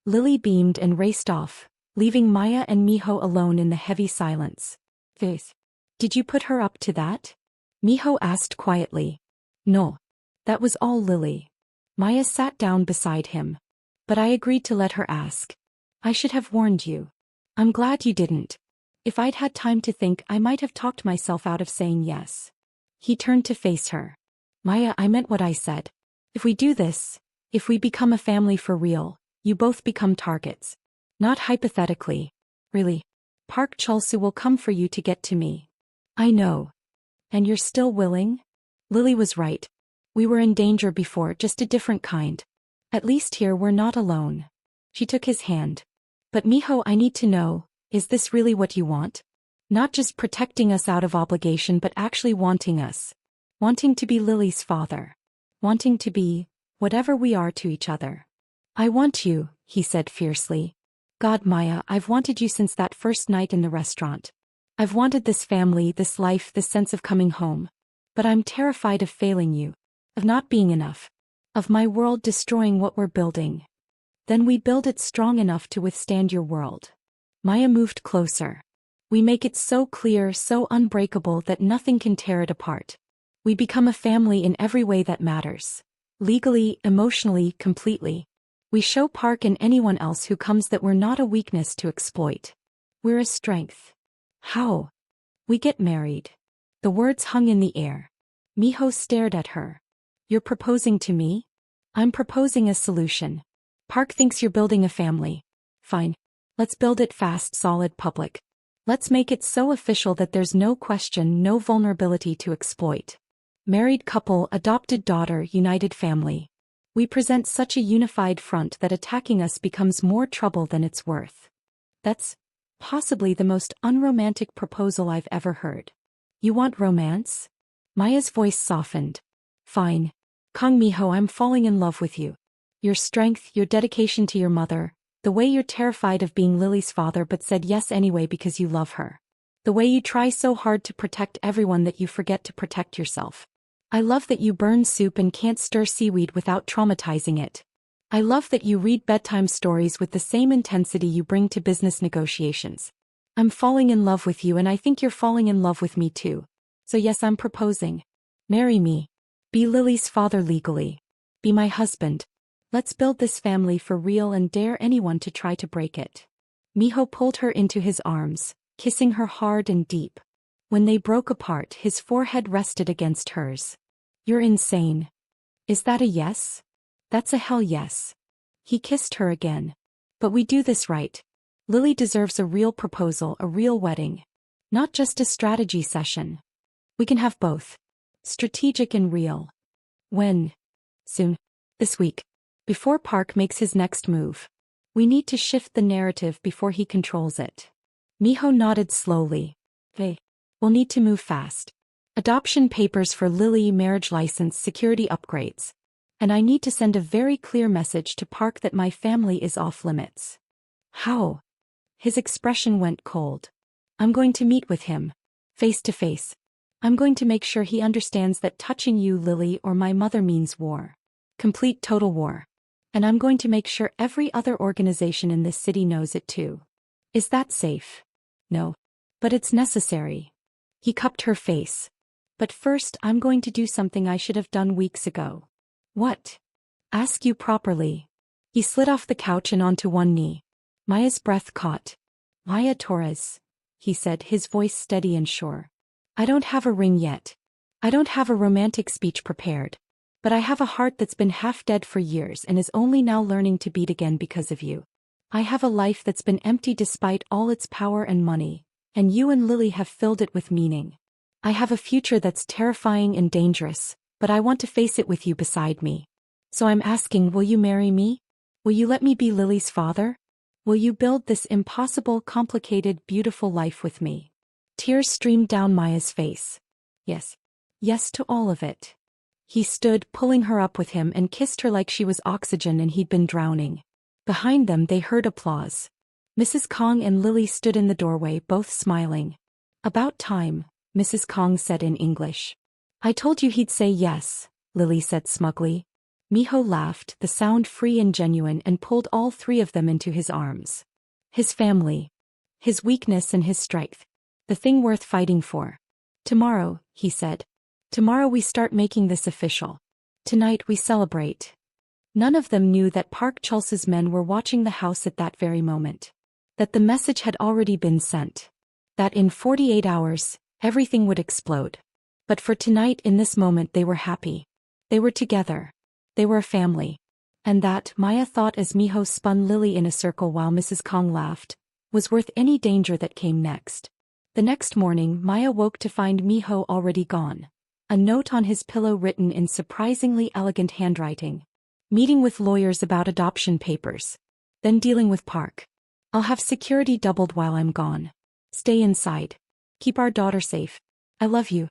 Lily beamed and raced off, leaving Maya and Miho alone in the heavy silence. Faith. Did you put her up to that? Miho asked quietly. No. That was all Lily. Maya sat down beside him. But I agreed to let her ask. I should have warned you. I'm glad you didn't. If I'd had time to think, I might have talked myself out of saying yes. He turned to face her. Maya, I meant what I said. If we do this, if we become a family for real, you both become targets. Not hypothetically. Really. Park Chulsu will come for you to get to me. I know. And you're still willing? Lily was right. We were in danger before, just a different kind. At least here we're not alone. She took his hand. But Miho, I need to know, is this really what you want? Not just protecting us out of obligation, but actually wanting us. Wanting to be Lily's father. Wanting to be whatever we are to each other. I want you, he said fiercely. God, Maya, I've wanted you since that first night in the restaurant. I've wanted this family, this life, this sense of coming home. But I'm terrified of failing you. Of not being enough. Of my world destroying what we're building. Then we build it strong enough to withstand your world. Maya moved closer. We make it so clear, so unbreakable that nothing can tear it apart. We become a family in every way that matters. Legally, emotionally, completely. We show Park and anyone else who comes that we're not a weakness to exploit. We're a strength. How? We get married. The words hung in the air. Miho stared at her. You're proposing to me? I'm proposing a solution. Park thinks you're building a family. Fine. Let's build it fast, solid, public. Let's make it so official that there's no question, no vulnerability to exploit. Married couple, adopted daughter, united family. We present such a unified front that attacking us becomes more trouble than it's worth. That's possibly the most unromantic proposal I've ever heard. You want romance? Maya's voice softened. Fine. Kang Miho, I'm falling in love with you. Your strength, your dedication to your mother, the way you're terrified of being Lily's father but said yes anyway because you love her. The way you try so hard to protect everyone that you forget to protect yourself. I love that you burn soup and can't stir seaweed without traumatizing it. I love that you read bedtime stories with the same intensity you bring to business negotiations. I'm falling in love with you and I think you're falling in love with me too. So yes, I'm proposing. Marry me. Be Lily's father legally. Be my husband. Let's build this family for real and dare anyone to try to break it. Miho pulled her into his arms, kissing her hard and deep. When they broke apart, his forehead rested against hers. You're insane. Is that a yes? That's a hell yes. He kissed her again. But we do this right. Lily deserves a real proposal, a real wedding. Not just a strategy session. We can have both. Strategic and real. When? Soon. This week. Before Park makes his next move. We need to shift the narrative before he controls it. Miho nodded slowly. We'll need to move fast. Adoption papers for Lily, marriage license, security upgrades. And I need to send a very clear message to Park that my family is off limits. How? His expression went cold. I'm going to meet with him. Face to face. I'm going to make sure he understands that touching you, Lily, or my mother means war. Complete total war. And I'm going to make sure every other organization in this city knows it too. Is that safe? No. But it's necessary. He cupped her face. But first I'm going to do something I should have done weeks ago. What? Ask you properly. He slid off the couch and onto one knee. Maya's breath caught. Maya Torres, he said, his voice steady and sure. I don't have a ring yet. I don't have a romantic speech prepared. But I have a heart that's been half dead for years and is only now learning to beat again because of you. I have a life that's been empty despite all its power and money, and you and Lily have filled it with meaning. I have a future that's terrifying and dangerous, but I want to face it with you beside me. So I'm asking, will you marry me? Will you let me be Lily's father? Will you build this impossible, complicated, beautiful life with me? Tears streamed down Maya's face. Yes. Yes to all of it. He stood, pulling her up with him, and kissed her like she was oxygen and he'd been drowning. Behind them they heard applause. Mrs. Kong and Lily stood in the doorway, both smiling. About time, Mrs. Kong said in English. I told you he'd say yes, Lily said smugly. Miho laughed, the sound free and genuine, and pulled all three of them into his arms. His family. His weakness and his strength. The thing worth fighting for. Tomorrow, he said. Tomorrow we start making this official. Tonight we celebrate. None of them knew that Park Chulse's men were watching the house at that very moment. That the message had already been sent. That in 48 hours, everything would explode. But for tonight, in this moment, they were happy. They were together. They were a family. And that, Maya thought as Miho spun Lily in a circle while Mrs. Kong laughed, was worth any danger that came next. The next morning, Maya woke to find Miho already gone. A note on his pillow written in surprisingly elegant handwriting. Meeting with lawyers about adoption papers. Then dealing with Park. I'll have security doubled while I'm gone. Stay inside. Keep our daughter safe. I love you.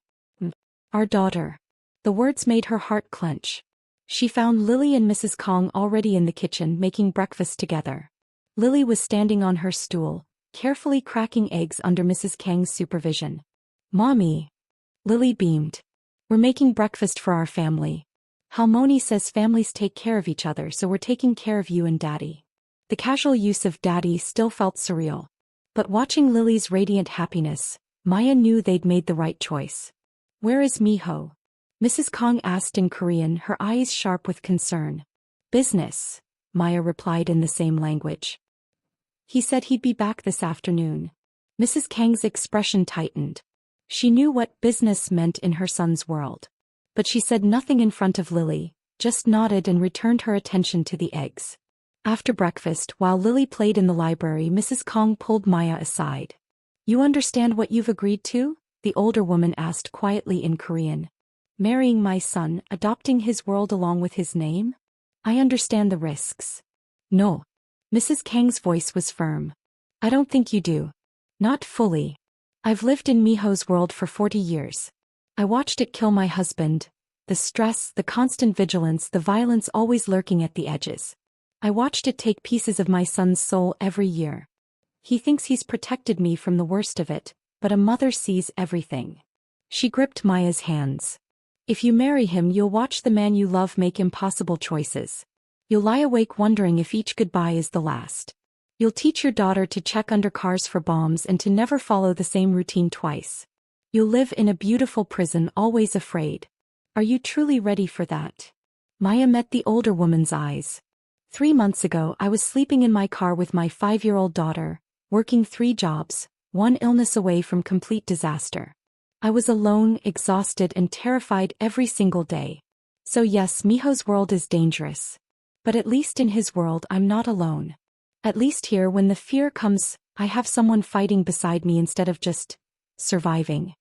Our daughter. The words made her heart clench. She found Lily and Mrs. Kong already in the kitchen making breakfast together. Lily was standing on her stool, carefully cracking eggs under Mrs. Kang's supervision. Mommy. Lily beamed. We're making breakfast for our family. Halmoni says families take care of each other, so we're taking care of you and Daddy. The casual use of Daddy still felt surreal. But watching Lily's radiant happiness, Maya knew they'd made the right choice. Where is Miho? Mrs. Kong asked in Korean, her eyes sharp with concern. Business, Maya replied in the same language. He said he'd be back this afternoon. Mrs. Kang's expression tightened. She knew what business meant in her son's world. But she said nothing in front of Lily, just nodded and returned her attention to the eggs. After breakfast, while Lily played in the library, Mrs. Kong pulled Maya aside. You understand what you've agreed to? The older woman asked quietly in Korean. Marrying my son, adopting his world along with his name? I understand the risks. No. Mrs. Kang's voice was firm. I don't think you do. Not fully. I've lived in Miho's world for 40 years. I watched it kill my husband. The stress, the constant vigilance, the violence always lurking at the edges. I watched it take pieces of my son's soul every year. He thinks he's protected me from the worst of it, but a mother sees everything. She gripped Maya's hands. If you marry him, you'll watch the man you love make impossible choices. You'll lie awake wondering if each goodbye is the last. You'll teach your daughter to check under cars for bombs and to never follow the same routine twice. You'll live in a beautiful prison, always afraid. Are you truly ready for that? Maya met the older woman's eyes. 3 months ago I was sleeping in my car with my 5-year-old daughter, working 3 jobs, one illness away from complete disaster. I was alone, exhausted and terrified every single day. So yes, Miho's world is dangerous. But at least in his world I'm not alone. At least here when the fear comes, I have someone fighting beside me instead of just surviving.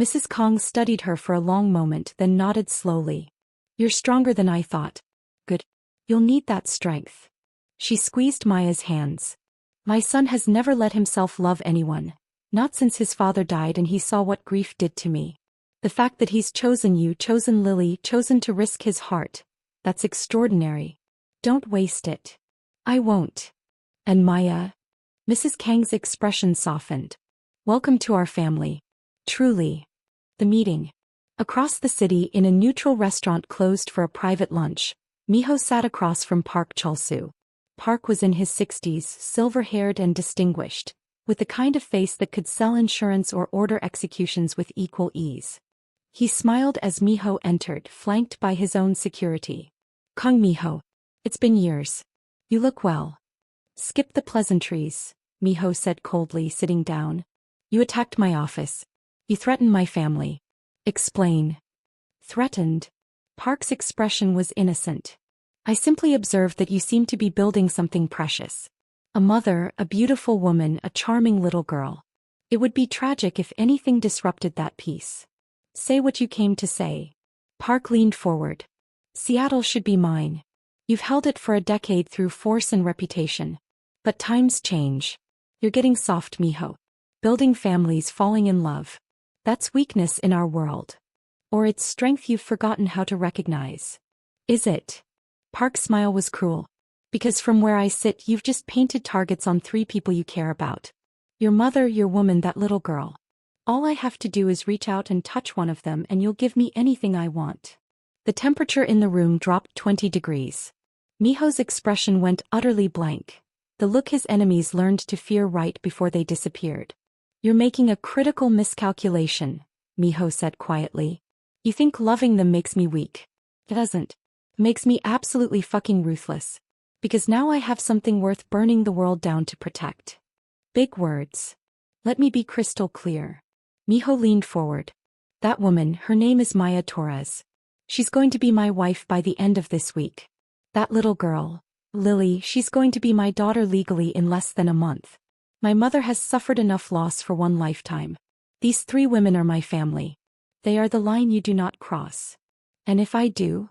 Mrs. Kong studied her for a long moment then nodded slowly. You're stronger than I thought. Good. You'll need that strength. She squeezed Maya's hands. My son has never let himself love anyone. Not since his father died and he saw what grief did to me. The fact that he's chosen you, chosen Lily, chosen to risk his heart. That's extraordinary. Don't waste it. I won't. And Maya? Mrs. Kang's expression softened. Welcome to our family. Truly. The meeting. Across the city in a neutral restaurant closed for a private lunch, Miho sat across from Park Chulsu. Park was in his 60s, silver-haired and distinguished, with the kind of face that could sell insurance or order executions with equal ease. He smiled as Miho entered, flanked by his own security. Kong Miho. It's been years. You look well. Skip the pleasantries, Miho said coldly, sitting down. You attacked my office. You threatened my family. Explain. Threatened? Park's expression was innocent. I simply observed that you seem to be building something precious. A mother, a beautiful woman, a charming little girl. It would be tragic if anything disrupted that peace. Say what you came to say. Park leaned forward. Seattle should be mine. You've held it for a decade through force and reputation. But times change. You're getting soft, Miho. Building families, falling in love. That's weakness in our world. Or it's strength you've forgotten how to recognize. Is it? Park's smile was cruel. Because from where I sit you've just painted targets on 3 people you care about. Your mother, your woman, that little girl. All I have to do is reach out and touch one of them and you'll give me anything I want. The temperature in the room dropped 20 degrees. Miho's expression went utterly blank. The look his enemies learned to fear right before they disappeared. You're making a critical miscalculation, Miho said quietly. You think loving them makes me weak. It doesn't. It makes me absolutely fucking ruthless. Because now I have something worth burning the world down to protect. Big words. Let me be crystal clear. Miho leaned forward. That woman, her name is Maya Torres. She's going to be my wife by the end of this week. That little girl, Lily, she's going to be my daughter legally in less than a month. My mother has suffered enough loss for one lifetime. These 3 women are my family. They are the line you do not cross. And if I do,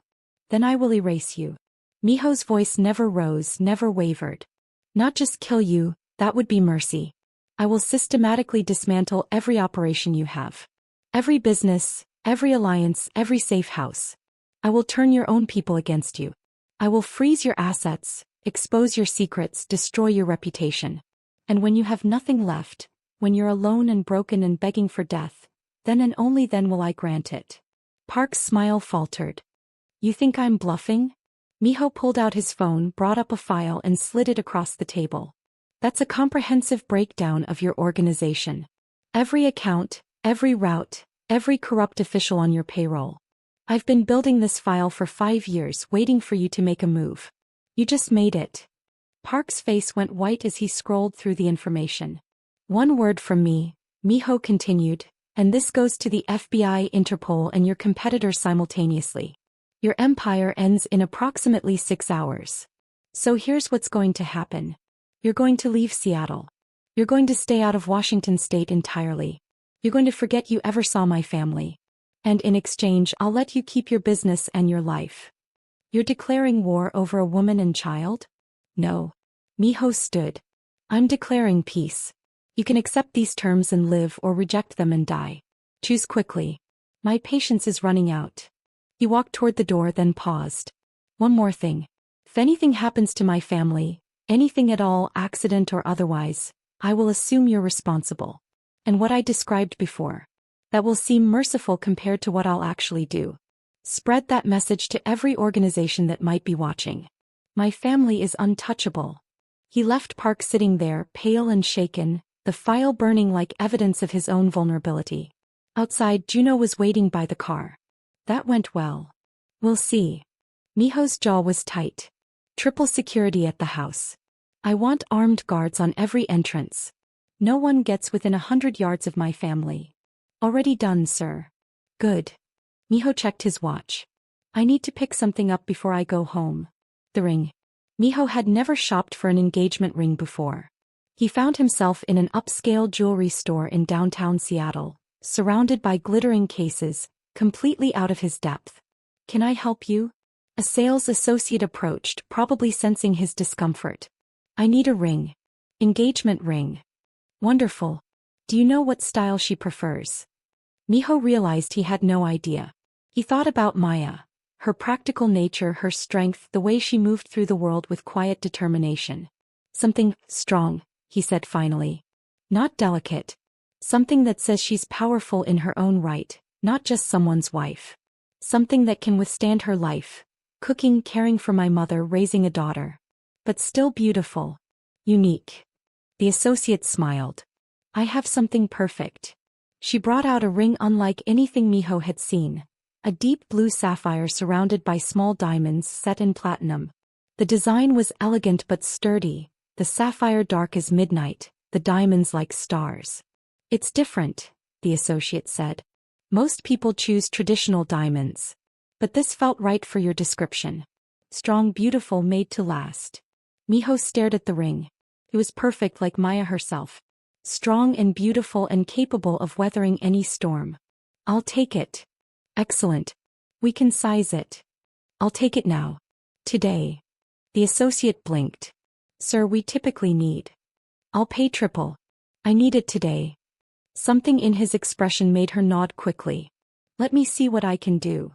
then I will erase you. Miho's voice never rose, never wavered. Not just kill you, that would be mercy. I will systematically dismantle every operation you have. Every business, every alliance, every safe house. I will turn your own people against you. I will freeze your assets, expose your secrets, destroy your reputation. And when you have nothing left, when you're alone and broken and begging for death, then and only then will I grant it. Park's smile faltered. You think I'm bluffing? Miho pulled out his phone, brought up a file and slid it across the table. That's a comprehensive breakdown of your organization. Every account, every route, every corrupt official on your payroll. I've been building this file for 5 years, waiting for you to make a move. You just made it. Park's face went white as he scrolled through the information. One word from me, Miho continued, and this goes to the FBI, Interpol and your competitors simultaneously. Your empire ends in approximately 6 hours. So here's what's going to happen. You're going to leave Seattle. You're going to stay out of Washington state entirely. You're going to forget you ever saw my family. And in exchange I'll let you keep your business and your life. You're declaring war over a woman and child? No. Miho stood. I'm declaring peace. You can accept these terms and live or reject them and die. Choose quickly. My patience is running out. He walked toward the door then paused. One more thing. If anything happens to my family, anything at all, accident or otherwise, I will assume you're responsible. And what I described before. That will seem merciful compared to what I'll actually do. Spread that message to every organization that might be watching. My family is untouchable. He left Park sitting there, pale and shaken, the file burning like evidence of his own vulnerability. Outside, Juno was waiting by the car. That went well. We'll see. Miho's jaw was tight. Triple security at the house. I want armed guards on every entrance. No one gets within 100 yards of my family. Already done, sir. Good. Miho checked his watch. I need to pick something up before I go home. The ring. Miho had never shopped for an engagement ring before. He found himself in an upscale jewelry store in downtown Seattle, surrounded by glittering cases, completely out of his depth. Can I help you? A sales associate approached, probably sensing his discomfort. I need a ring. Engagement ring. Wonderful. Do you know what style she prefers? Miho realized he had no idea. He thought about Maya, her practical nature, her strength, the way she moved through the world with quiet determination. Something strong, he said finally. Not delicate. Something that says she's powerful in her own right, not just someone's wife. Something that can withstand her life. Cooking, caring for my mother, raising a daughter. But still beautiful. Unique. The associate smiled. I have something perfect. She brought out a ring unlike anything Miho had seen. A deep blue sapphire surrounded by small diamonds set in platinum. The design was elegant but sturdy, the sapphire dark as midnight, the diamonds like stars. It's different, the associate said. Most people choose traditional diamonds. But this felt right for your description. Strong, beautiful, made to last. Miho stared at the ring. It was perfect like Maya herself. Strong and beautiful and capable of weathering any storm. I'll take it. Excellent. We can size it. I'll take it now. Today. The associate blinked. Sir, we typically need. I'll pay triple. I need it today. Something in his expression made her nod quickly. Let me see what I can do.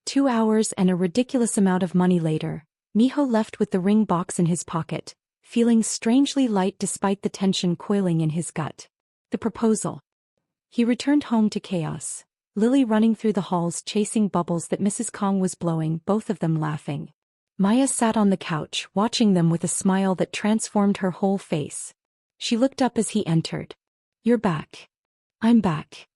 2 hours and a ridiculous amount of money later, Miho left with the ring box in his pocket, feeling strangely light despite the tension coiling in his gut. The proposal. He returned home to chaos. Lily running through the halls chasing bubbles that Mrs. Kong was blowing, both of them laughing. Maya sat on the couch, watching them with a smile that transformed her whole face. She looked up as he entered. You're back. I'm back.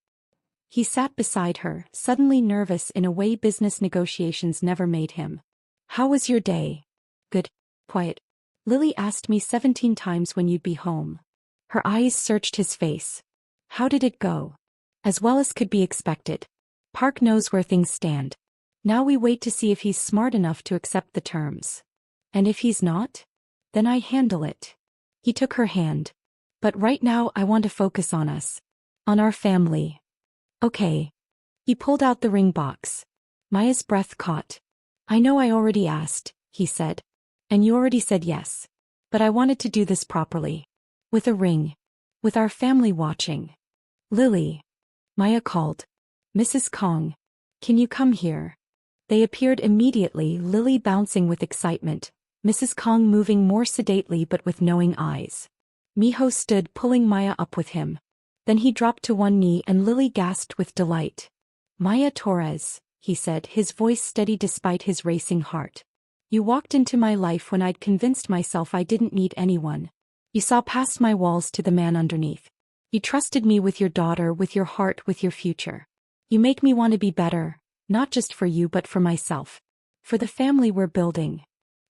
He sat beside her, suddenly nervous in a way business negotiations never made him. How was your day? Good. Quiet. Lily asked me 17 times when you'd be home. Her eyes searched his face. How did it go? As well as could be expected. Park knows where things stand. Now we wait to see if he's smart enough to accept the terms. And if he's not? Then I handle it. He took her hand. But right now I want to focus on us. On our family. Okay. He pulled out the ring box. Maya's breath caught. I know I already asked, he said. And you already said yes. But I wanted to do this properly. With a ring. With our family watching. Lily. Maya called. Mrs. Kong. Can you come here? They appeared immediately, Lily bouncing with excitement, Mrs. Kong moving more sedately but with knowing eyes. Miho stood pulling Maya up with him. Then he dropped to one knee and Lily gasped with delight. Maya Torres, he said, his voice steady despite his racing heart. You walked into my life when I'd convinced myself I didn't need anyone. You saw past my walls to the man underneath. You trusted me with your daughter, with your heart, with your future. You make me want to be better, not just for you but for myself. For the family we're building.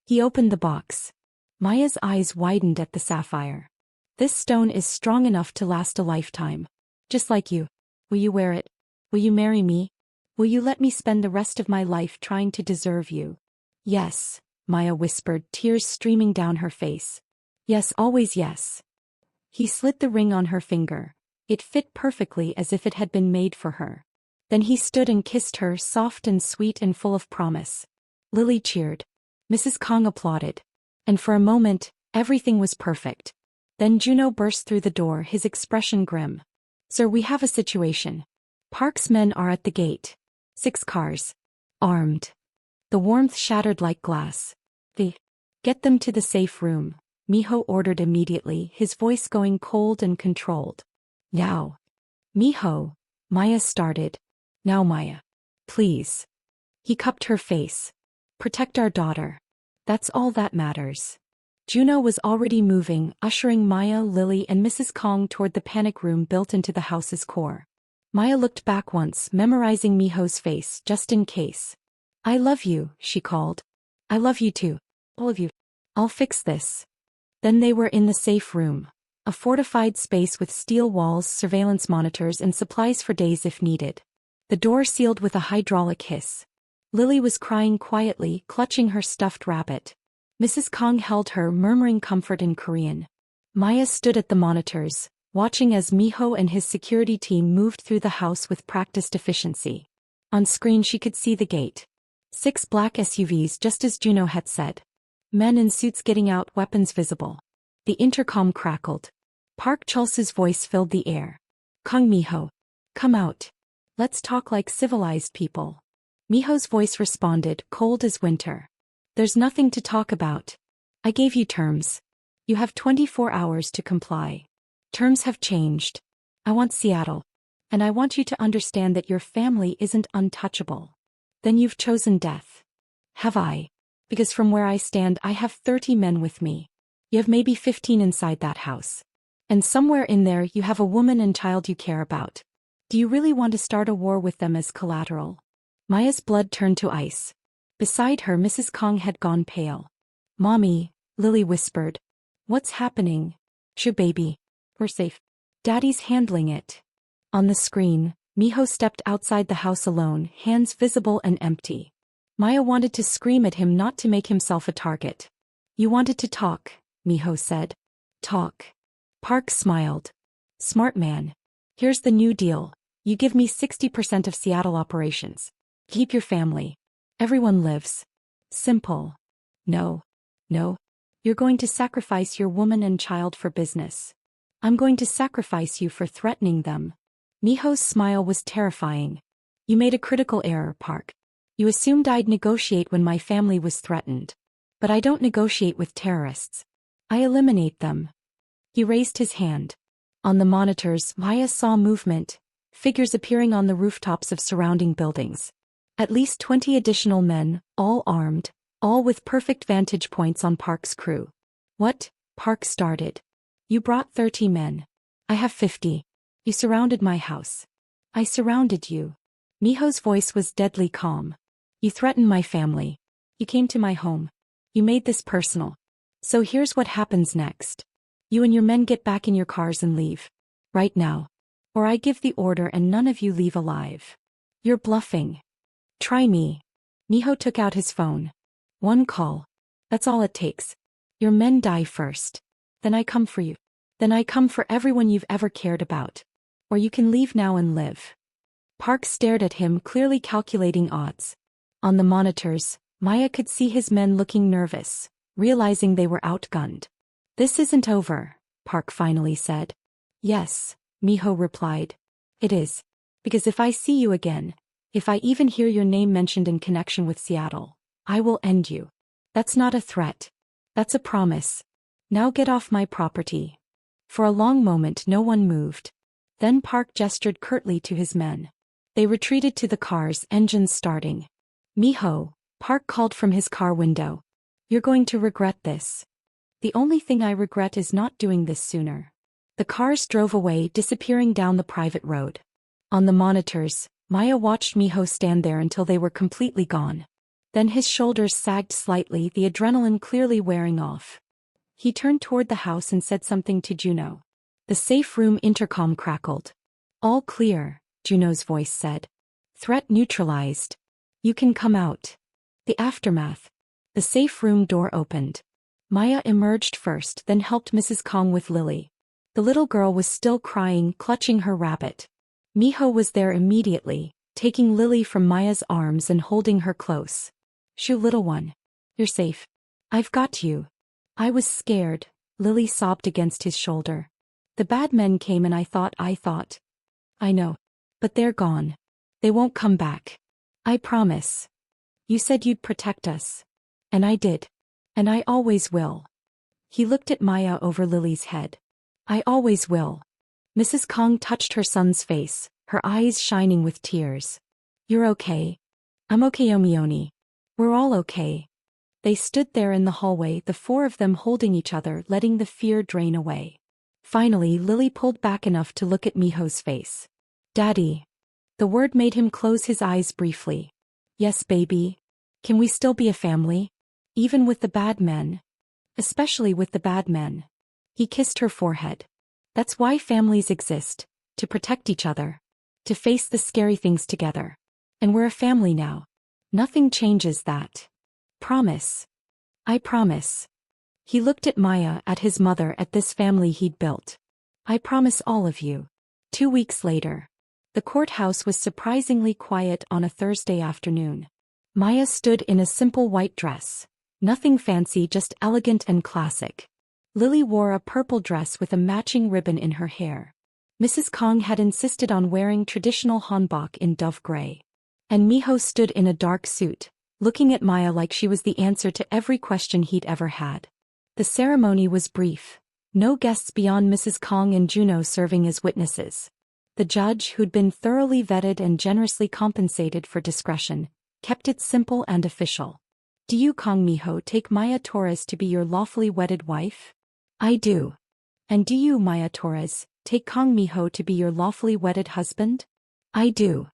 He opened the box. Maya's eyes widened at the sapphire. This stone is strong enough to last a lifetime. Just like you. Will you wear it? Will you marry me? Will you let me spend the rest of my life trying to deserve you? Yes, Maya whispered, tears streaming down her face. Yes, always yes. He slid the ring on her finger. It fit perfectly as if it had been made for her. Then he stood and kissed her, soft and sweet and full of promise. Lily cheered. Mrs. Kong applauded. And for a moment, everything was perfect. Then Juno burst through the door, his expression grim. Sir, we have a situation. Park's men are at the gate. 6 cars. Armed. The warmth shattered like glass. Get them to the safe room, Miho ordered immediately, his voice going cold and controlled. Now. Miho. Maya started. Now Maya. Please. He cupped her face. Protect our daughter. That's all that matters. Juno was already moving, ushering Maya, Lily and Mrs. Kong toward the panic room built into the house's core. Maya looked back once, memorizing Miho's face, just in case. I love you, she called. I love you too. All of you. I'll fix this. Then they were in the safe room. A fortified space with steel walls, surveillance monitors, and supplies for days if needed. The door sealed with a hydraulic hiss. Lily was crying quietly, clutching her stuffed rabbit. Mrs. Kong held her, murmuring comfort in Korean. Maya stood at the monitors, watching as Miho and his security team moved through the house with practiced efficiency. On screen she could see the gate. 6 black SUVs, just as Juno had said. Men in suits getting out, weapons visible. The intercom crackled. Park Chulsu's voice filled the air. Kong Miho. Come out. Let's talk like civilized people. Miho's voice responded, cold as winter. There's nothing to talk about. I gave you terms. You have 24 hours to comply. Terms have changed. I want Seattle. And I want you to understand that your family isn't untouchable. Then you've chosen death. Have I? Because from where I stand I have 30 men with me. You have maybe 15 inside that house. And somewhere in there you have a woman and child you care about. Do you really want to start a war with them as collateral? Maya's blood turned to ice. Beside her, Mrs. Kong had gone pale. Mommy, Lily whispered. What's happening? Shoo baby. We're safe. Daddy's handling it. On the screen, Miho stepped outside the house alone, hands visible and empty. Maya wanted to scream at him not to make himself a target. You wanted to talk, Miho said. Talk. Park smiled. Smart man. Here's the new deal. You give me 60% of Seattle operations. Keep your family. Everyone lives. Simple. No. No. You're going to sacrifice your woman and child for business. I'm going to sacrifice you for threatening them. Miho's smile was terrifying. You made a critical error, Park. You assumed I'd negotiate when my family was threatened. But I don't negotiate with terrorists. I eliminate them. He raised his hand. On the monitors, Maya saw movement, figures appearing on the rooftops of surrounding buildings. At least 20 additional men, all armed, all with perfect vantage points on Park's crew. What? Park started. You brought 30 men. I have 50. You surrounded my house. I surrounded you. Miho's voice was deadly calm. You threatened my family. You came to my home. You made this personal. So here's what happens next. You and your men get back in your cars and leave. Right now. Or I give the order and none of you leave alive. You're bluffing. Try me. Miho took out his phone. 1 call. That's all it takes. Your men die first. Then I come for you. Then I come for everyone you've ever cared about. Or you can leave now and live. Park stared at him, clearly calculating odds. On the monitors, Maya could see his men looking nervous, realizing they were outgunned. This isn't over, Park finally said. Yes, Miho replied. It is. Because if I see you again, if I even hear your name mentioned in connection with Seattle, I will end you. That's not a threat. That's a promise. Now get off my property. For a long moment no one moved. Then Park gestured curtly to his men. They retreated to the cars, engines starting. Miho, Park called from his car window. You're going to regret this. The only thing I regret is not doing this sooner. The cars drove away, disappearing down the private road. On the monitors, Maya watched Miho stand there until they were completely gone. Then his shoulders sagged slightly, the adrenaline clearly wearing off. He turned toward the house and said something to Juno. The safe room intercom crackled. All clear, Juno's voice said. Threat neutralized. You can come out. The aftermath. The safe room door opened. Maya emerged first, then helped Mrs. Kong with Lily. The little girl was still crying, clutching her rabbit. Miho was there immediately, taking Lily from Maya's arms and holding her close. Shoo, little one. You're safe. I've got you. I was scared, Lily sobbed against his shoulder. The bad men came and I thought. I know. But they're gone. They won't come back. I promise. You said you'd protect us. And I did. And I always will. He looked at Maya over Lily's head. I always will. Mrs. Kong touched her son's face, her eyes shining with tears. You're okay. I'm okay, Omioni. We're all okay. They stood there in the hallway, the 4 of them holding each other, letting the fear drain away. Finally, Lily pulled back enough to look at Miho's face. Daddy, The word made him close his eyes briefly. Yes, baby. Can we still be a family? Even with the bad men? Especially with the bad men. He kissed her forehead. That's why families exist, to protect each other. To face the scary things together. And we're a family now. Nothing changes that. Promise. I promise. He looked at Maya, at his mother, at this family he'd built. I promise all of you. 2 weeks later. The courthouse was surprisingly quiet on a Thursday afternoon. Maya stood in a simple white dress. Nothing fancy, just elegant and classic. Lily wore a purple dress with a matching ribbon in her hair. Mrs. Kong had insisted on wearing traditional hanbok in dove gray. And Miho stood in a dark suit, looking at Maya like she was the answer to every question he'd ever had. The ceremony was brief. No guests beyond Mrs. Kong and Juno serving as witnesses. The judge, who'd been thoroughly vetted and generously compensated for discretion, kept it simple and official. Do you, Kong Miho, take Maya Torres to be your lawfully wedded wife? I do. And do you, Maya Torres, take Kong Miho to be your lawfully wedded husband? I do.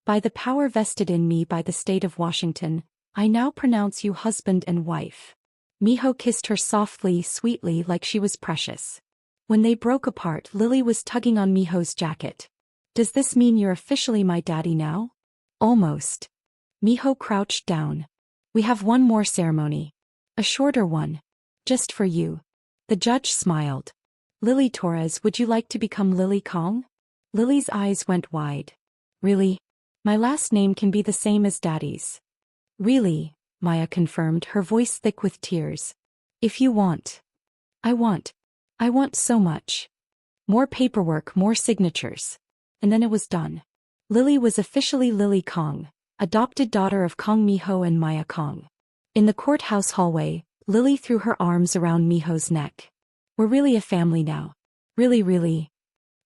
By the power vested in me by the state of Washington, I now pronounce you husband and wife. Miho kissed her softly, sweetly, like she was precious. When they broke apart, Lily was tugging on Miho's jacket. Does this mean you're officially my daddy now? Almost. Miho crouched down. We have one more ceremony. A shorter one. Just for you. The judge smiled. Lily Torres, would you like to become Lily Kong? Lily's eyes went wide. Really? My last name can be the same as Daddy's. Really, Maya confirmed, her voice thick with tears. If you want. I want so much. More paperwork, more signatures. And then it was done. Lily was officially Lily Kong, adopted daughter of Kong Miho and Maya Kong. In the courthouse hallway, Lily threw her arms around Miho's neck. We're really a family now. Really, really.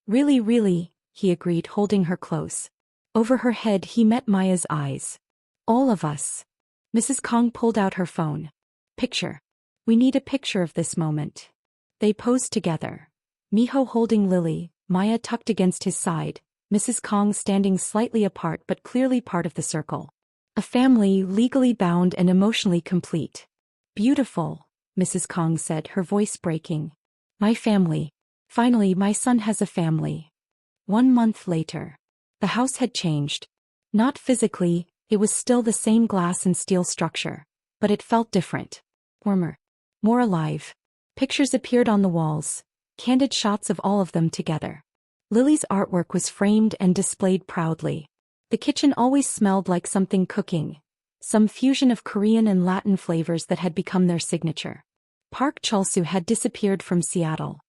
Really, really, he agreed, holding her close. Over her head he met Maya's eyes. All of us. Mrs. Kong pulled out her phone. Picture. We need a picture of this moment. They posed together. Miho holding Lily, Maya tucked against his side, Mrs. Kong standing slightly apart but clearly part of the circle. A family legally bound and emotionally complete. Beautiful, Mrs. Kong said, her voice breaking. My family. Finally, my son has a family. 1 month later. The house had changed. Not physically, it was still the same glass and steel structure, but it felt different. Warmer. More alive. Pictures appeared on the walls, candid shots of all of them together. Lily's artwork was framed and displayed proudly. The kitchen always smelled like something cooking, some fusion of Korean and Latin flavors that had become their signature. Park Chulsu had disappeared from Seattle.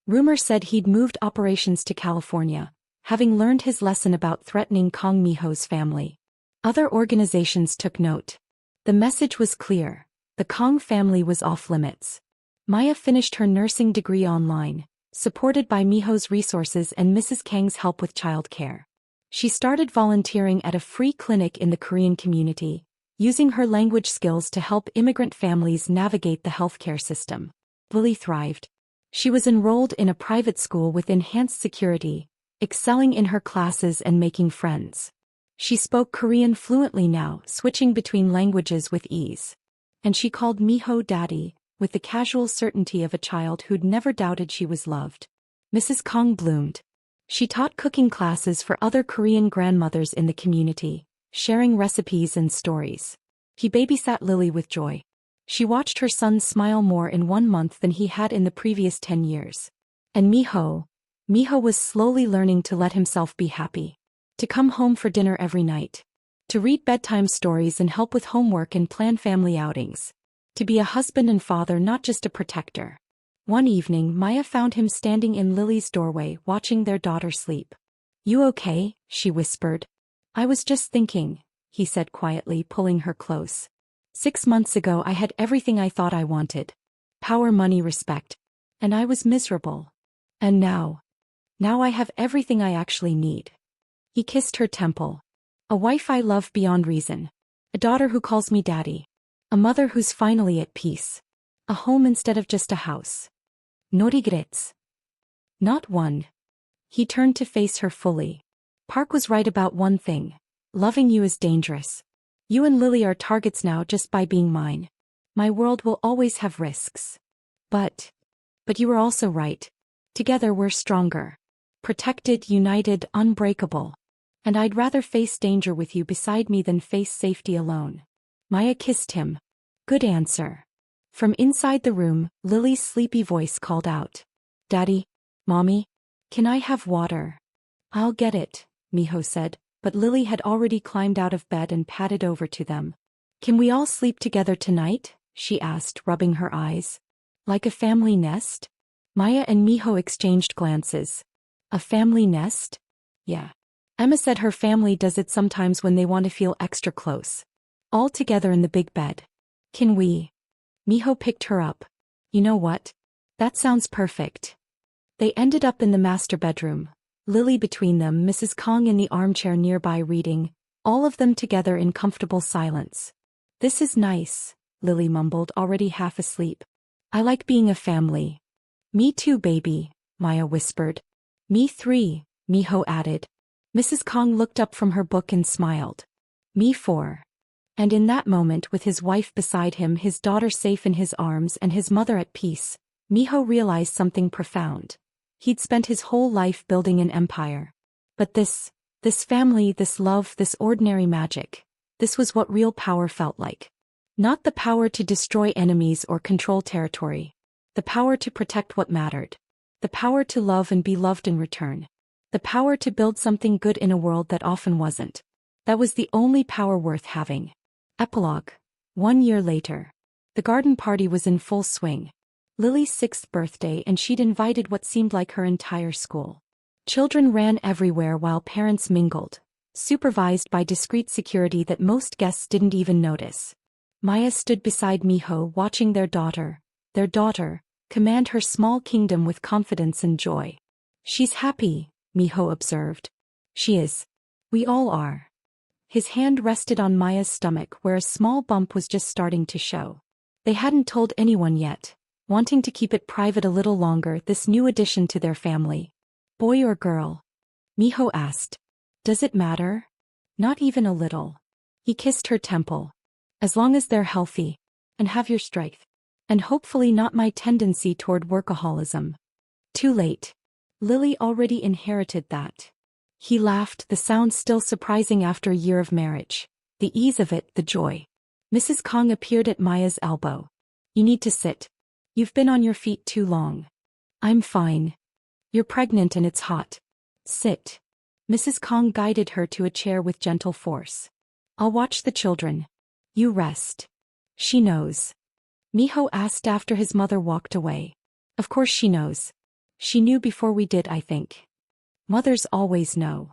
Rumor said he'd moved operations to California, having learned his lesson about threatening Kong Miho's family. Other organizations took note. The message was clear. The Kong family was off limits. Maya finished her nursing degree online, supported by Miho's resources and Mrs. Kang's help with childcare. She started volunteering at a free clinic in the Korean community, using her language skills to help immigrant families navigate the healthcare system. Lily thrived. She was enrolled in a private school with enhanced security, excelling in her classes and making friends. She spoke Korean fluently now, switching between languages with ease. And she called Miho Daddy, with the casual certainty of a child who'd never doubted she was loved. Mrs. Kong bloomed. She taught cooking classes for other Korean grandmothers in the community, sharing recipes and stories. He babysat Lily with joy. She watched her son smile more in 1 month than he had in the previous 10 years. And Miho was slowly learning to let himself be happy. To come home for dinner every night. To read bedtime stories and help with homework and plan family outings. To be a husband and father, not just a protector. One evening, Maya found him standing in Lily's doorway, watching their daughter sleep. You okay? She whispered. I was just thinking, he said quietly, pulling her close. 6 months ago I had everything I thought I wanted. Power, money, respect. And I was miserable. And now I have everything I actually need. He kissed her temple. A wife I love beyond reason. A daughter who calls me daddy. A mother who's finally at peace. A home instead of just a house. No regrets. Not one. He turned to face her fully. Park was right about one thing. Loving you is dangerous. You and Lily are targets now just by being mine. My world will always have risks. But you were also right. Together we're stronger. Protected, united, unbreakable. And I'd rather face danger with you beside me than face safety alone. Maya kissed him. Good answer. From inside the room, Lily's sleepy voice called out. Daddy? Mommy? Can I have water? I'll get it, Miho said, but Lily had already climbed out of bed and padded over to them. Can we all sleep together tonight? She asked, rubbing her eyes. Like a family nest? Maya and Miho exchanged glances. A family nest? Yeah. Emma said her family does it sometimes when they want to feel extra close. All together in the big bed. Can we? Miho picked her up. You know what? That sounds perfect. They ended up in the master bedroom. Lily between them, Mrs. Kong in the armchair nearby reading, all of them together in comfortable silence. This is nice, Lily mumbled, already half asleep. I like being a family. Me too, baby, Maya whispered. Me three, Miho added. Mrs. Kong looked up from her book and smiled. Me four. And in that moment, with his wife beside him, his daughter safe in his arms, and his mother at peace, Miho realized something profound. He'd spent his whole life building an empire. But this family, this love, this ordinary magic, this was what real power felt like. Not the power to destroy enemies or control territory. The power to protect what mattered. The power to love and be loved in return. The power to build something good in a world that often wasn't. That was the only power worth having. Epilogue. 1 year later. The garden party was in full swing. Lily's 6th birthday, and she'd invited what seemed like her entire school. Children ran everywhere while parents mingled, supervised by discreet security that most guests didn't even notice. Maya stood beside Miho, watching their daughter, command her small kingdom with confidence and joy. She's happy, Miho observed. She is. We all are. His hand rested on Maya's stomach where a small bump was just starting to show. They hadn't told anyone yet, wanting to keep it private a little longer, this new addition to their family. Boy or girl? Miho asked. Does it matter? Not even a little. He kissed her temple. As long as they're healthy. And have your strength. And hopefully not my tendency toward workaholism. Too late. Lily already inherited that. He laughed, the sound still surprising after a year of marriage. The ease of it, the joy. Mrs. Kong appeared at Maya's elbow. You need to sit. You've been on your feet too long. I'm fine. You're pregnant and it's hot. Sit. Mrs. Kong guided her to a chair with gentle force. I'll watch the children. You rest. She knows. Miho asked after his mother walked away. Of course she knows. She knew before we did, I think. Mothers always know.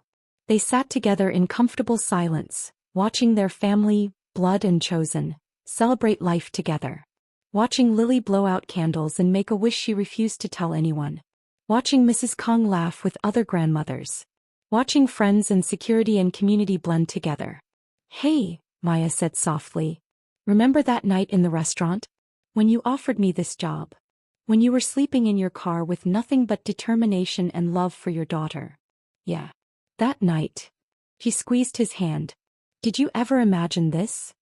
They sat together in comfortable silence, watching their family, blood and chosen, celebrate life together. Watching Lily blow out candles and make a wish she refused to tell anyone. Watching Mrs. Kong laugh with other grandmothers. Watching friends and security and community blend together. Hey, Maya said softly. Remember that night in the restaurant? When you offered me this job. When you were sleeping in your car with nothing but determination and love for your daughter. Yeah. That night. He squeezed his hand. Did you ever imagine this?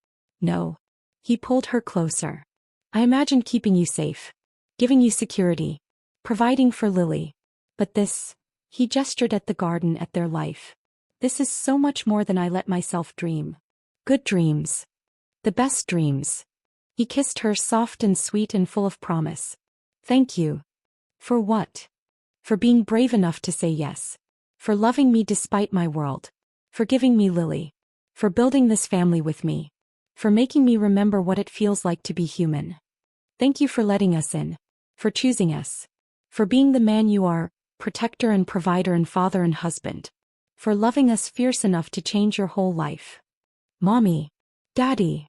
No. He pulled her closer. I imagined keeping you safe. Giving you security. Providing for Lily. But this, he gestured at the garden, at their life. This is so much more than I let myself dream. Good dreams. The best dreams. He kissed her, soft and sweet and full of promise. Thank you. For what? For being brave enough to say yes. For loving me despite my world. For giving me Lily. For building this family with me. For making me remember what it feels like to be human. Thank you for letting us in. For choosing us. For being the man you are, protector and provider and father and husband. For loving us fierce enough to change your whole life. Mommy. Daddy.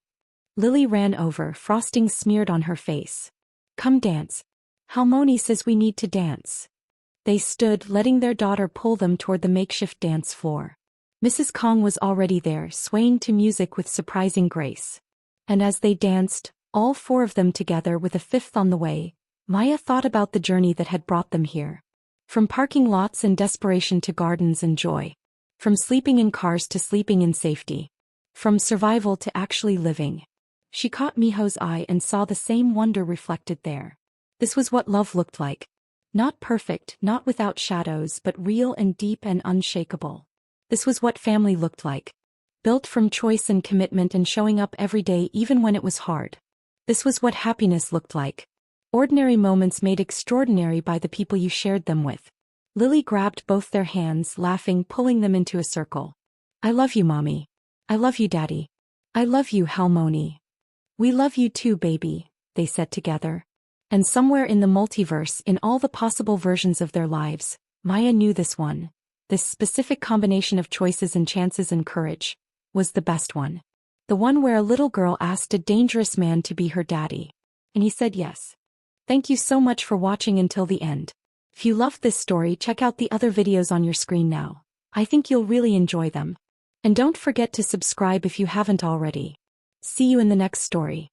Lily ran over, frosting smeared on her face. Come dance. Halmoni says we need to dance. They stood, letting their daughter pull them toward the makeshift dance floor. Mrs. Kong was already there, swaying to music with surprising grace. And as they danced, all four of them together with a fifth on the way, Maya thought about the journey that had brought them here. From parking lots and desperation to gardens and joy. From sleeping in cars to sleeping in safety. From survival to actually living. She caught Miho's eye and saw the same wonder reflected there. This was what love looked like. Not perfect, not without shadows, but real and deep and unshakable. This was what family looked like. Built from choice and commitment and showing up every day even when it was hard. This was what happiness looked like. Ordinary moments made extraordinary by the people you shared them with. Lily grabbed both their hands, laughing, pulling them into a circle. I love you, Mommy. I love you, Daddy. I love you, Halmoni. We love you too, baby, they said together. And somewhere in the multiverse, in all the possible versions of their lives, Maya knew this one. This specific combination of choices and chances and courage was the best one. The one where a little girl asked a dangerous man to be her daddy. And he said yes. Thank you so much for watching until the end. If you loved this story, check out the other videos on your screen now. I think you'll really enjoy them. And don't forget to subscribe if you haven't already. See you in the next story.